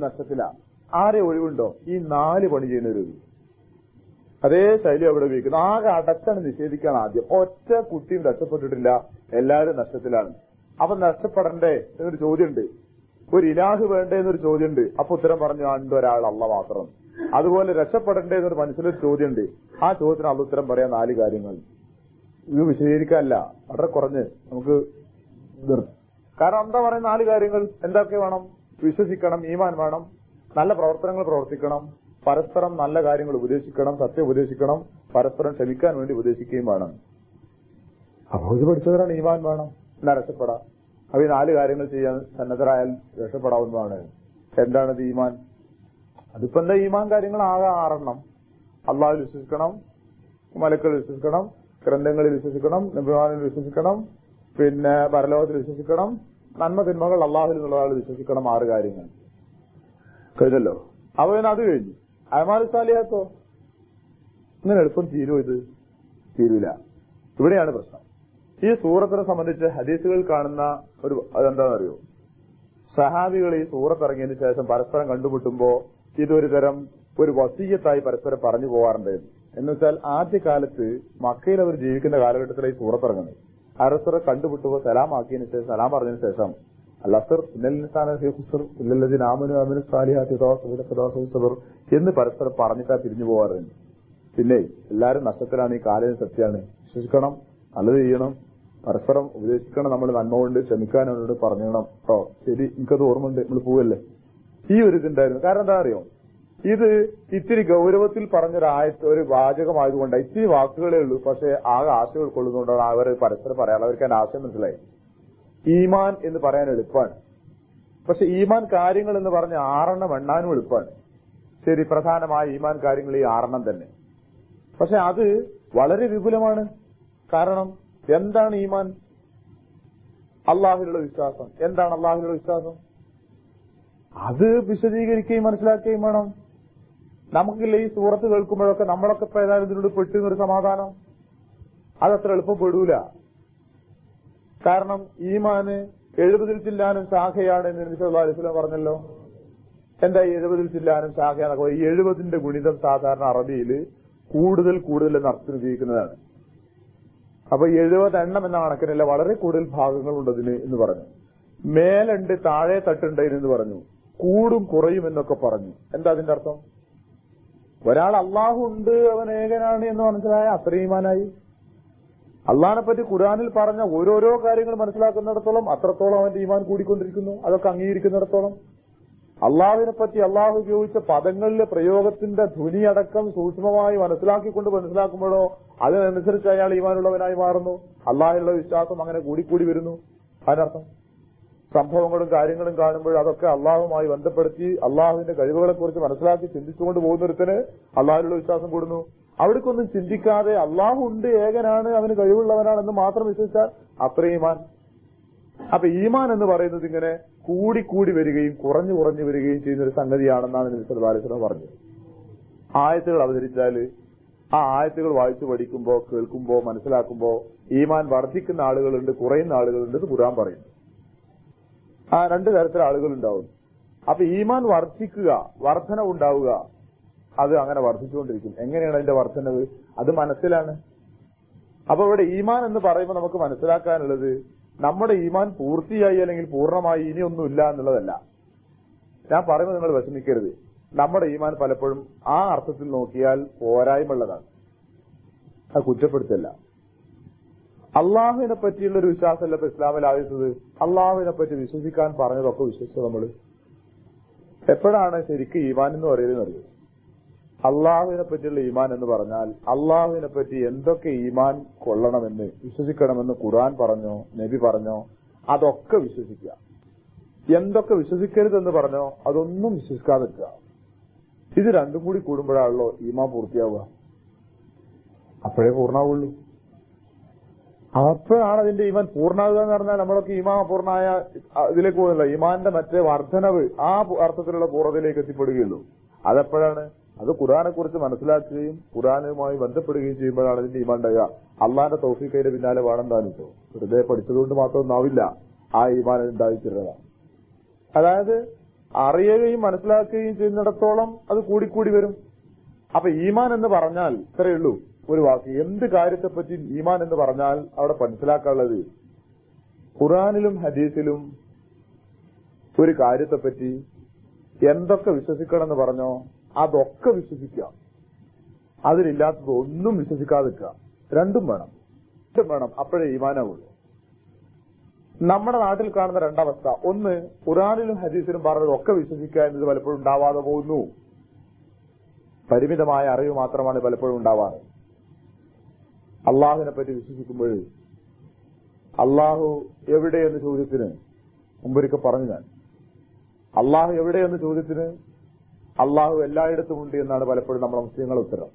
നഷ്ടത്തിലാ. ആരെ ഒഴിവുണ്ടോ? ഈ 4 പണി ചെയ്യുന്നവരൊരു അതേ ശൈലി അവിടെ ഉപയോഗിക്കുന്നു. ആകെ അടച്ചാണ് നിഷേധിക്കാൻ ആദ്യം. ഒറ്റ കുട്ടിയും രക്ഷപ്പെട്ടിട്ടില്ല, എല്ലാവരും നഷ്ടത്തിലാണ്. അപ്പൊ നഷ്ടപ്പെടണ്ടേ എന്നൊരു ചോദ്യമുണ്ട്. ഒരു ഇലാഹ് വേണ്ടേ എന്നൊരു ചോദ്യമുണ്ട്. അപ്പൊ ഉത്തരം പറഞ്ഞു ഒരാൾ അള്ള മാത്രം. അതുപോലെ രക്ഷപ്പെടണ്ടേ എന്നൊരു മനസ്സിലൊരു ചോദ്യമുണ്ട്. ആ ചോദ്യത്തിന് അള്ള ഉത്തരം പറയാൻ 4 കാര്യങ്ങൾ. ഇത് വിശദീകരിക്കാനല്ല, വളരെ കുറഞ്ഞ് നമുക്ക് കാരണം എന്താ പറയുന്ന 4 കാര്യങ്ങൾ എന്തൊക്കെ വേണം? വിശ്വസിക്കണം, ഈമാൻ വേണം, നല്ല പ്രവർത്തനങ്ങൾ പ്രവർത്തിക്കണം, പരസ്പരം നല്ല കാര്യങ്ങൾ ഉപദേശിക്കണം, സത്യം ഉപദേശിക്കണം, പരസ്പരം ക്ഷമിക്കാൻ വേണ്ടി ഉപദേശിക്കുകയും വേണം. അപ്പൊ ഇത് പഠിച്ചവരാണ് ഈമാൻ വേണം എന്നാ രക്ഷപ്പെടാം. അപ്പൊ ഈ 4 കാര്യങ്ങൾ ചെയ്യാൻ സന്നദ്ധരായാൽ രക്ഷപ്പെടാവുന്നതാണ്. എന്താണത് ഈമാൻ? അതിപ്പോ എന്താ ഈമാൻ കാര്യങ്ങൾ? ആകെ 6 അള്ളാഹുവിൽ വിശ്വസിക്കണം, മലക്കളിൽ വിശ്വസിക്കണം, ഗ്രന്ഥങ്ങളിൽ വിശ്വസിക്കണം, നബിമാരിൽ വിശ്വസിക്കണം, പിന്നെ പരലോകത്തിൽ വിശ്വസിക്കണം, നന്മ തിന്മകൾ അള്ളാഹുവിൽ നിന്നുള്ളതാൾ വിശ്വസിക്കണം. 6 കാര്യങ്ങൾ കഴിഞ്ഞല്ലോ. അപ്പൊ പിന്നെ അത് കഴിഞ്ഞു. അഅ്മാലു സാലിഹാത്തോ? ഇങ്ങനെ എളുപ്പം തീരുമോ? ഇത് തീരൂല. ഇവിടെയാണ് പ്രശ്നം. ഈ സൂറത്തിനെ സംബന്ധിച്ച് ഹദീസുകൾ കാണുന്ന ഒരു അതെന്താണെന്നറിയോ? സഹാബികൾ ഈ സൂറത്ത് ഇറങ്ങിയതിനു ശേഷം പരസ്പരം കണ്ടുമുട്ടുമ്പോ ഇതൊരു തരം ഒരു വസീയത്തായി പരസ്പരം പറഞ്ഞു പോവാറുണ്ടായിരുന്നു. എന്നുവെച്ചാൽ ആദ്യകാലത്ത് മക്കയിൽ അവർ ജീവിക്കുന്ന കാലഘട്ടത്തിലെ ഈ സൂറത്ത് ഇറങ്ങുന്നത്. പരസ്പരം കണ്ടുമുട്ടുമ്പോൾ സലാം ആക്കിയതിനു ശേഷം, സലാം പറഞ്ഞതിനു ശേഷം അല്ലസർ എന്ന് പരസ്പരം പറഞ്ഞിട്ടാ പിരിഞ്ഞു പോകാറുണ്ട്. പിന്നെ എല്ലാരും നഷ്ടത്തിലാണ്, ഈ കാലം സത്യമാണ്, വിശ്വസിക്കണം, നല്ലത് ചെയ്യണം, പരസ്പരം ഉപദേശിക്കണം, നമ്മൾ നന്മ കൊണ്ട് ക്ഷമിക്കാൻ അവരോട് പറഞ്ഞണം. ശരി, എനിക്കത് ഓർമ്മയുണ്ട്, നമ്മൾ പോവല്ലേ. ഈ ഒരു ഇതുണ്ടായിരുന്നു. കാരണം എന്താ അറിയോ? ഇത് ഇത്തിരി ഗൗരവത്തിൽ ഒരു വാചകമായതുകൊണ്ട് ഇത്തിരി വാക്കുകളേ ഉള്ളൂ, പക്ഷെ ആകെ ആശയം ഉൾക്കൊള്ളുന്നതുകൊണ്ടാണ് അവർ പരസ്പരം പറയാനുള്ളത്. അവർക്ക് അതിന്റെ ആശയം മനസ്സിലായി. ഈമാൻ എന്ന് പറയാൻ എളുപ്പമാണ്, പക്ഷെ ഈമാൻ കാര്യങ്ങൾ എന്ന് പറഞ്ഞ 6 എണ്ണാനും എളുപ്പമാണ്. ശരി, പ്രധാനമായ ഈമാൻ കാര്യങ്ങൾ ഈ 6 തന്നെ. പക്ഷെ അത് വളരെ വിപുലമാണ്. കാരണം എന്താണ് ഈമാൻ? അള്ളാഹുവിലുള്ള വിശ്വാസം. എന്താണ് അള്ളാഹുവിലുള്ള വിശ്വാസം? അത് വിശദീകരിക്കുകയും മനസ്സിലാക്കുകയും വേണം. നമുക്കില്ല ഈ സൂറത്ത് കേൾക്കുമ്പോഴൊക്കെ നമ്മളൊക്കെ ഇപ്പൊ ഏതായാലും ഇതിനോട് പെട്ടുന്നൊരു സമാധാനം അതത്ര എളുപ്പപ്പെടൂല. കാരണം ഈമാന് 70 ചില്ലാനും ശാഖയാണ് എന്ന് നബി സല്ലല്ലാഹു അലൈഹി വസല്ലം പറഞ്ഞല്ലോ. എന്താ ഈ 70 ചില്ലാനും ശാഖയാന്നൊക്കെ? ഈ 70ന്റെ ഗുണിതം സാധാരണ അറബിയിൽ കൂടുതൽ എന്ന അർത്ഥത്തിൽ ഉപയോഗിക്കുന്നതാണ്. അപ്പൊ 70 എണ്ണം എന്ന കണക്കിനല്ല, വളരെ കൂടുതൽ ഭാഗങ്ങളുണ്ട് അതിന് എന്ന് പറഞ്ഞു. മേലുണ്ട്, താഴെ തട്ടുണ്ട് എന്ന് പറഞ്ഞു, കൂടും കുറയും എന്നൊക്കെ പറഞ്ഞു. എന്താ അതിന്റെ അർത്ഥം? ഒരാൾ അള്ളാഹു ഉണ്ട്, അവൻ ഏകനാണ് എന്ന് മനസ്സിലായ അത്രയും ഈമാനായി. അള്ളാഹിനെ പറ്റി ഖുർആനിൽ പറഞ്ഞ ഓരോരോ കാര്യങ്ങൾ മനസ്സിലാക്കുന്നിടത്തോളം അത്രത്തോളം അവന്റെ ഈമാൻ കൂടിക്കൊണ്ടിരിക്കുന്നു. അതൊക്കെ അംഗീകരിക്കുന്നിടത്തോളം അള്ളാഹുവിനെ പറ്റി അള്ളാഹു ഉപയോഗിച്ച പദങ്ങളിലെ പ്രയോഗത്തിന്റെ ധ്വനിയടക്കം സൂക്ഷ്മമായി മനസ്സിലാക്കുമ്പോഴോ അതിനനുസരിച്ച് അയാൾ ഈമാനുള്ളവനായി മാറുന്നു. അള്ളാഹിലുള്ള വിശ്വാസം അങ്ങനെ കൂടിക്കൂടി വരുന്നു. അതിനർത്ഥം സംഭവങ്ങളും കാര്യങ്ങളും കാണുമ്പോൾ അതൊക്കെ അള്ളാഹുമായി ബന്ധപ്പെടുത്തി അള്ളാഹുവിന്റെ കഴിവുകളെക്കുറിച്ച് മനസ്സിലാക്കി ചിന്തിച്ചുകൊണ്ട് പോകുന്നൊരുത്തന് അള്ളാഹിലുള്ള വിശ്വാസം കൂടുന്നു. അവിടേക്കൊന്നും ചിന്തിക്കാതെ അള്ളാഹു ഉണ്ട്, ഏകനാണ്, അവന് കഴിവുള്ളവനാണെന്ന് മാത്രം വിശ്വസിച്ചാൽ അത്ര ഈമാൻ. അപ്പൊ ഈമാൻ എന്ന് പറയുന്നത് ഇങ്ങനെ കൂടിക്കൂടി വരികയും കുറഞ്ഞു വരികയും ചെയ്യുന്ന ഒരു സംഗതിയാണെന്നാണ് നബി സല്ലല്ലാഹു അലൈഹി വസല്ലം പറഞ്ഞത്. ആയത്തുകൾ അവതരിച്ചാല് ആ ആയത്തുകൾ വായിച്ചു പഠിക്കുമ്പോ, കേൾക്കുമ്പോ, മനസ്സിലാക്കുമ്പോ ഈമാൻ വർദ്ധിക്കുന്ന ആളുകളുണ്ട്, കുറയുന്ന ആളുകളുണ്ട് എന്ന് ഖുർആൻ പറയുന്നു. ആ രണ്ടു തരത്തിലെ ആളുകളുണ്ടാവും. അപ്പൊ ഈമാൻ വർദ്ധിക്കുക, വർധന ഉണ്ടാവുക, അത് അങ്ങനെ വർദ്ധിച്ചുകൊണ്ടിരിക്കും. എങ്ങനെയാണ് അതിന്റെ വർധനവ്? അത് മനസ്സിലാണ്. അപ്പൊ ഇവിടെ ഈമാൻ എന്ന് പറയുമ്പോൾ നമുക്ക് മനസ്സിലാക്കാനുള്ളത് നമ്മുടെ ഈമാൻ പൂർത്തിയായി അല്ലെങ്കിൽ പൂർണ്ണമായി ഇനിയൊന്നുമില്ല എന്നുള്ളതല്ല. ഞാൻ പറയുമ്പോൾ നിങ്ങൾ വിഷമിക്കരുത്. നമ്മുടെ ഈമാൻ പലപ്പോഴും ആ അർത്ഥത്തിൽ നോക്കിയാൽ പോരായ്മയുള്ളതാണ്. അത് കുറ്റപ്പെടുത്തല്ല. അള്ളാഹുവിനെ പറ്റിയുള്ള ഒരു വിശ്വാസമല്ല ഇപ്പൊ ഇസ്ലാമിൽ ആദ്യത്തത്. അള്ളാഹുവിനെ പറ്റി വിശ്വസിക്കാൻ പറഞ്ഞതൊക്കെ വിശ്വസിച്ചു നമ്മൾ. എപ്പോഴാണ് ശരിക്കും ഈമാൻ എന്ന് പറയുന്നത് അറിയോ? അള്ളാഹുവിനെ പറ്റിയുള്ള ഈമാൻ എന്ന് പറഞ്ഞാൽ അള്ളാഹുവിനെ പറ്റി എന്തൊക്കെ ഈമാൻ കൊള്ളണമെന്ന് വിശ്വസിക്കണമെന്ന് ഖുർആൻ പറഞ്ഞോ, നബി പറഞ്ഞോ, അതൊക്കെ വിശ്വസിക്കുക. എന്തൊക്കെ വിശ്വസിക്കരുതെന്ന് പറഞ്ഞോ അതൊന്നും വിശ്വസിക്കാതിരിക്കുക. ഇത് രണ്ടും കൂടി കൂടുമ്പോഴാണല്ലോ ഈമാൻ പൂർത്തിയാവുക. അപ്പോഴേ പൂർണ്ണാവുള്ളൂ. അപ്പോഴാണ് അതിന്റെ ഈമാൻ പൂർണ്ണാവുക എന്ന് പറഞ്ഞാൽ നമ്മളൊക്കെ ഈമാൻ അപൂർണമായ ഇതിലേക്ക് പോകുന്നില്ല. ഈമാന്റെ മറ്റേ വർധനവ് ആ അർത്ഥത്തിലുള്ള പൂർണ്ണതയിലേക്ക് എത്തിപ്പെടുകയുള്ളൂ. അതെപ്പോഴാണ്? അത് ഖുർആനെ കുറിച്ച് മനസ്സിലാക്കുകയും ഖുർആനുമായി ബന്ധപ്പെടുകയും ചെയ്യുമ്പോഴാണ് ഇതിന്റെ ഈമാൻ ഉണ്ടാവുക. അള്ളാന്റെ തൗഫീഖിന്റെ പിന്നാലെ വേണം താനിട്ടോ. വെറുതെ പഠിച്ചതുകൊണ്ട് മാത്രമൊന്നും ആവില്ല ആ ഈമാൻ ഉണ്ടായിത്തീരുക. അതായത് അറിയുകയും മനസ്സിലാക്കുകയും ചെയ്യുന്നിടത്തോളം അത് കൂടിക്കൂടി വരും. അപ്പൊ ഈമാൻ എന്ന് പറഞ്ഞാൽ ഇത്രയേ ഉള്ളൂ ഒരു വാക്ക്. എന്ത് കാര്യത്തെപ്പറ്റി ഈമാൻ എന്ന് പറഞ്ഞാൽ അവിടെ മനസ്സിലാക്കാനുള്ളത് ഖുർആനിലും ഹദീസിലും ഒരു കാര്യത്തെപ്പറ്റി എന്തൊക്കെ വിശ്വസിക്കണം എന്ന് പറഞ്ഞോ അതൊക്കെ വിശ്വസിക്കുക. അതിലില്ലാത്തത് ഒന്നും വിശ്വസിക്കാതിരിക്കുക. രണ്ടും വേണം. അപ്പോഴേ ഈമാനാവുള്ളൂ. നമ്മുടെ നാട്ടിൽ കാണുന്ന രണ്ടവസ്ഥ, ഒന്ന് ഖുർആനിലും ഹദീസിലും പറഞ്ഞതൊക്കെ വിശ്വസിക്കുക എന്നത് പലപ്പോഴും ഉണ്ടാവാതെ പോകുന്നു. പരിമിതമായ അറിവ് മാത്രമാണ് പലപ്പോഴും ഉണ്ടാവാറ്. അള്ളാഹുവിനെ പറ്റി വിശ്വസിക്കുമ്പോൾ അള്ളാഹു എവിടെയെന്ന ചോദ്യത്തിന് മുമ്പൊരിക്കൽ പറഞ്ഞു ഞാൻ. അള്ളാഹു എവിടെയെന്ന ചോദ്യത്തിന് അള്ളാഹു എല്ലായിടത്തും ഉണ്ട് എന്നാണ് പലപ്പോഴും നമ്മുടെ മുസ്ലിങ്ങളുടെ ഉത്തരം.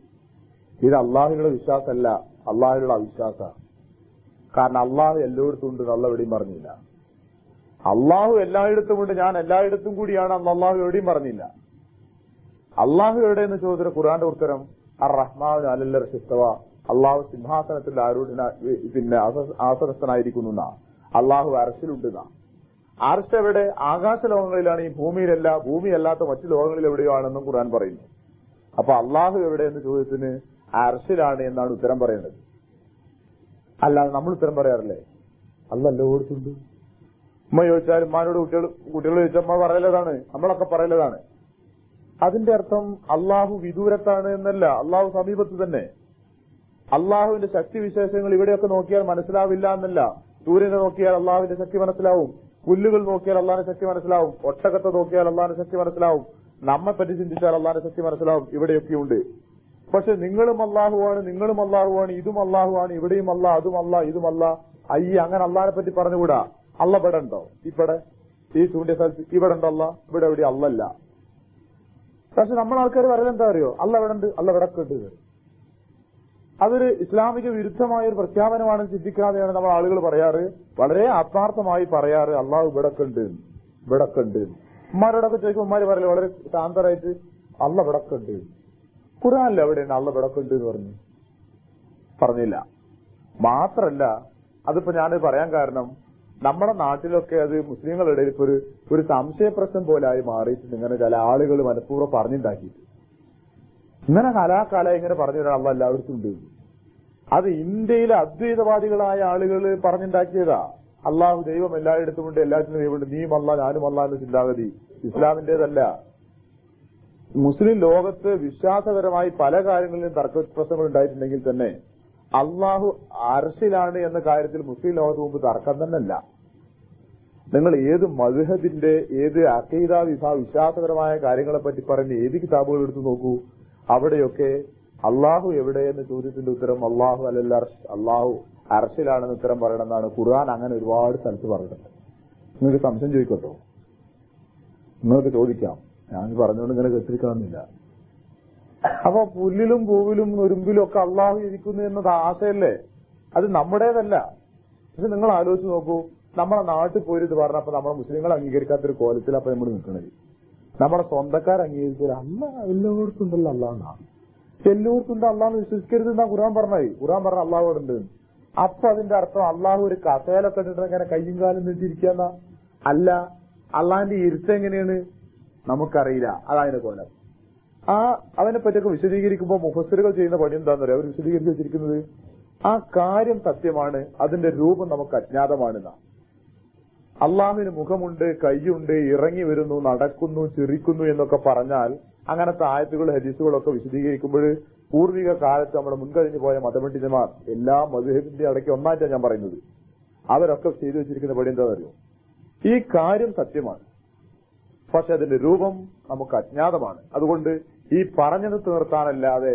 ഇത് അള്ളാഹുവിനുള്ള വിശ്വാസമല്ല, അള്ളാഹുവിനുള്ള അവിശ്വാസ. കാരണം അള്ളാഹു എല്ലായിടത്തും ഉണ്ട് എന്ന് അള്ളാഹു എവിടെയും പറഞ്ഞില്ല. അള്ളാഹു എല്ലായിടത്തും ഉണ്ട്, ഞാൻ എല്ലായിടത്തും കൂടിയാണ് അന്ന് അള്ളാഹു എവിടെയും പറഞ്ഞില്ല. അള്ളാഹു എവിടെയെന്ന് ചോദിച്ച ഖുർആന്റെ ഉത്തരം അർ റഹ്മാൻ അലൽ അർശി ഇസ്തവ, അള്ളാഹു സിംഹാസനത്തിൽ ആസനസ്ഥനായിരിക്കുന്നു. അള്ളാഹു അർശിലുണ്ടെന്നാ. അർശ് എവിടെ? ആകാശ ലോകങ്ങളിലാണ്, ഈ ഭൂമിയിലല്ല. ഭൂമിയല്ലാത്ത മറ്റു ലോകങ്ങളിൽ എവിടെയോ ആണെന്നും ഖുർആൻ പറയുന്നു. അപ്പൊ അള്ളാഹു എവിടെയെന്ന് ചോദ്യത്തിന് അർശിലാണ് എന്നാണ് ഉത്തരം പറയേണ്ടത്. അല്ലാതെ നമ്മൾ ഉത്തരം പറയാറില്ലേ അള്ളാഹ് എല്ലായിടത്തുണ്ട്. ഉമ്മ ചോദിച്ചാൽ ഉമ്മാനോട് കുട്ടികൾ ചോദിച്ചാൽ ഉമ്മ പറയലതാണ്, നമ്മളൊക്കെ പറയലതാണ്. അതിന്റെ അർത്ഥം അള്ളാഹു വിദൂരത്താണ് എന്നല്ല, അള്ളാഹു സമീപത്ത് തന്നെ. അള്ളാഹുവിന്റെ ശക്തിവിശേഷങ്ങൾ ഇവിടെയൊക്കെ നോക്കിയാൽ മനസ്സിലാവില്ല എന്നല്ല. സൂര്യനെ നോക്കിയാൽ അള്ളാഹുവിന്റെ ശക്തി മനസ്സിലാവും, പുല്ലുകൾ നോക്കിയാൽ അള്ളാഹിന്റെ ശക്തി മനസ്സിലാവും, ഒട്ടകത്തെ നോക്കിയാൽ അള്ളാഹിന്റെ ശക്തി മനസ്സിലാവും, നമ്മെ പറ്റി ചിന്തിച്ചാൽ അള്ളാഹിന്റെ ശക്തി മനസ്സിലാവും. ഇവിടെയൊക്കെയുണ്ട്. പക്ഷെ നിങ്ങളും അള്ളാഹുവാണ്, നിങ്ങളും അള്ളാഹുവാണ്, ഇതും അള്ളാഹുവാണ്, ഇവിടെയും അല്ല, അതും അല്ല, ഇതും അല്ല. അങ്ങനെ അള്ളാഹിനെ പറ്റി പറഞ്ഞുകൂടാ. അള്ള ഇവിടെ ഉണ്ടോ? ഇവിടെ ഈ ചൂണ്ടിയ സ്ഥലത്ത് ഇവിടെ ഉണ്ടോ അല്ല? ഇവിടെ എവിടെ അല്ലല്ല. പക്ഷെ നമ്മൾ ആൾക്കാർ പറയലെന്താ അറിയോ? അല്ല ഇവിടെ ഉണ്ട്, അല്ല ഇവിടെ ഉണ്ട്. അതൊരു ഇസ്ലാമിക വിരുദ്ധമായ ഒരു പ്രഖ്യാപനമാണെന്ന് ചിന്തിക്കാതെയാണ് നമ്മൾ ആളുകൾ പറയാറ്. വളരെ ആത്മാർത്ഥമായി പറയാറ് അള്ളാഹു ഇവിടൊക്കെ ഉണ്ട്, ഇവിടൊക്കെ ഉണ്ട്. ഉമ്മാരോടൊക്കെ ചോദിക്കും, ഉമ്മാര് പറയല്ലേ വളരെ ശാന്തരായിട്ട് അള്ള ഇവിടൊക്കെ ഉണ്ട്. ഖുർആനിൽ എവിടെയാണ് അള്ള ഇവിടൊക്കെ ഉണ്ട് എന്ന് പറഞ്ഞില്ല. മാത്രല്ല അതിപ്പോ ഞാൻ പറയാൻ കാരണം നമ്മുടെ നാട്ടിലൊക്കെ അത് മുസ്ലിങ്ങളുടെ ഇടയിൽ ഇപ്പൊ ഒരു സംശയപ്രശ്നം പോലായി മാറിയിട്ടുണ്ട്. ഇങ്ങനെ ചില ആളുകൾ മനഃപൂർവ്വം പറഞ്ഞുണ്ടാക്കിയിട്ട് ഇങ്ങനെ കലാകാല ഇങ്ങനെ പറഞ്ഞു തരാൻ അള്ള എല്ലാവർക്കും ഉണ്ട്. അത് ഇന്ത്യയിലെ അദ്വൈതവാദികളായ ആളുകൾ പറഞ്ഞുണ്ടാക്കിയതാ. അള്ളാഹു ദൈവം എല്ലായിടത്തുമുണ്ട്, എല്ലാത്തിനും ദൈവമുണ്ട്, നീയും അല്ല ഞാനും അല്ല എന്ന ചിന്താഗതി ഇസ്ലാമിന്റേതല്ല. മുസ്ലിം ലോകത്ത് വിശ്വാസപരമായി പല കാര്യങ്ങളിലും തർക്കപ്രശ്നങ്ങൾ ഉണ്ടായിട്ടുണ്ടെങ്കിൽ തന്നെ അള്ളാഹു അർശിലാണ് എന്ന കാര്യത്തിൽ മുസ്ലിം ലോകത്ത് മുമ്പ് തർക്കം തന്നെയല്ല. നിങ്ങൾ ഏത് മദ്ഹബിന്റെ ഏത് അഖീദ വിശ്വാസപരമായ കാര്യങ്ങളെപ്പറ്റി പറയുന്ന ഏത് കിതാബുകൾ എടുത്തു നോക്കൂ, അവിടെയൊക്കെ അള്ളാഹു എവിടെ എന്ന ചോദ്യത്തിന്റെ ഉത്തരം അള്ളാഹു അലൽ അർശ്, അള്ളാഹു അർശിലാണെന്ന് ഉത്തരം പറയണമെന്നാണ് ഖുർആൻ അങ്ങനെ ഒരുപാട് സ്ഥലത്ത് പറഞ്ഞിട്ടുണ്ട്. നിങ്ങൾക്ക് സംശയം ചോദിക്കട്ടോ, നിങ്ങൾക്ക് ചോദിക്കാം, ഞാൻ പറഞ്ഞുകൊണ്ട് ഇങ്ങനെ കേട്ടിരിക്കണമെന്നില്ല. അപ്പൊ പുല്ലിലും പൂവിലും നുരുമ്പിലും ഒക്കെ അള്ളാഹു ഇരിക്കുന്നു എന്നത് ആശയല്ലേ, അത് നമ്മുടേതല്ല. പക്ഷെ നിങ്ങൾ ആലോചിച്ച് നോക്കൂ, നമ്മളെ നാട്ടിൽ പോയി ഇത് പറഞ്ഞപ്പോ നമ്മളെ മുസ്ലിങ്ങൾ അംഗീകരിക്കാത്തൊരു കോലത്തിലപ്പോ നമ്മൾ നിൽക്കുന്നത്. നമ്മളെ സ്വന്തക്കാർ അംഗീകരിച്ചാൽ അല്ല എല്ലായിടത്തും ഉണ്ടല്ലോ അള്ളാഹ്, എല്ലായിടത്തും ഉണ്ട് അള്ളാഹ് വിശ്വസിക്കരുത് എന്നാ ഖുർആൻ പറഞ്ഞത്. ഖുർആൻ പറഞ്ഞ അള്ളാഹോടുണ്ട്. അപ്പൊ അതിന്റെ അർത്ഥം അള്ളാഹു ഒരു കസേലൊക്കെ ഇട്ടിട്ട് ഇങ്ങനെ കയ്യും കാലും നീട്ടിരിക്കാന്ന അല്ല. അള്ളാഹിന്റെ ഇരുത്തം എങ്ങനെയാണ് നമുക്കറിയില്ല, അതതിന്റെ കോലം. അതിനെ പറ്റിയൊക്കെ വിശദീകരിക്കുമ്പോൾ മുഫസ്സിറുകൾ ചെയ്യുന്ന പണി എന്താണെന്ന് പറയാം, അവർ വിശദീകരിച്ച് വെച്ചിരിക്കുന്നത് ആ കാര്യം സത്യമാണ്, അതിന്റെ രൂപം നമുക്ക് അജ്ഞാതമാണെന്നാ. അള്ളാഹുവിന് മുഖമുണ്ട്, കൈയുണ്ട്, ഇറങ്ങി വരുന്നു, നടക്കുന്നു, ചിരിക്കുന്നു എന്നൊക്കെ പറഞ്ഞാൽ അങ്ങനത്തെ ആയത്തുകളും ഹദീസുകളൊക്കെ വിശദീകരിക്കുമ്പോൾ പൂർവിക കാലത്ത് നമ്മുടെ മുൻകഴിഞ്ഞു പോയ മതപണ്ഡിതന്മാർ എല്ലാ മദ്ഹബിന്റെ അടക്കി ഒന്നായിട്ടാണ് ഞാൻ പറയുന്നത്, അവരൊക്കെ ചെയ്തു വെച്ചിരിക്കുന്ന പടി എന്താ അറിയോ, ഈ കാര്യം സത്യമാണ്, പക്ഷെ അതിന്റെ രൂപം നമുക്ക് അജ്ഞാതമാണ്. അതുകൊണ്ട് ഈ പറഞ്ഞത് തീർത്താനല്ലാതെ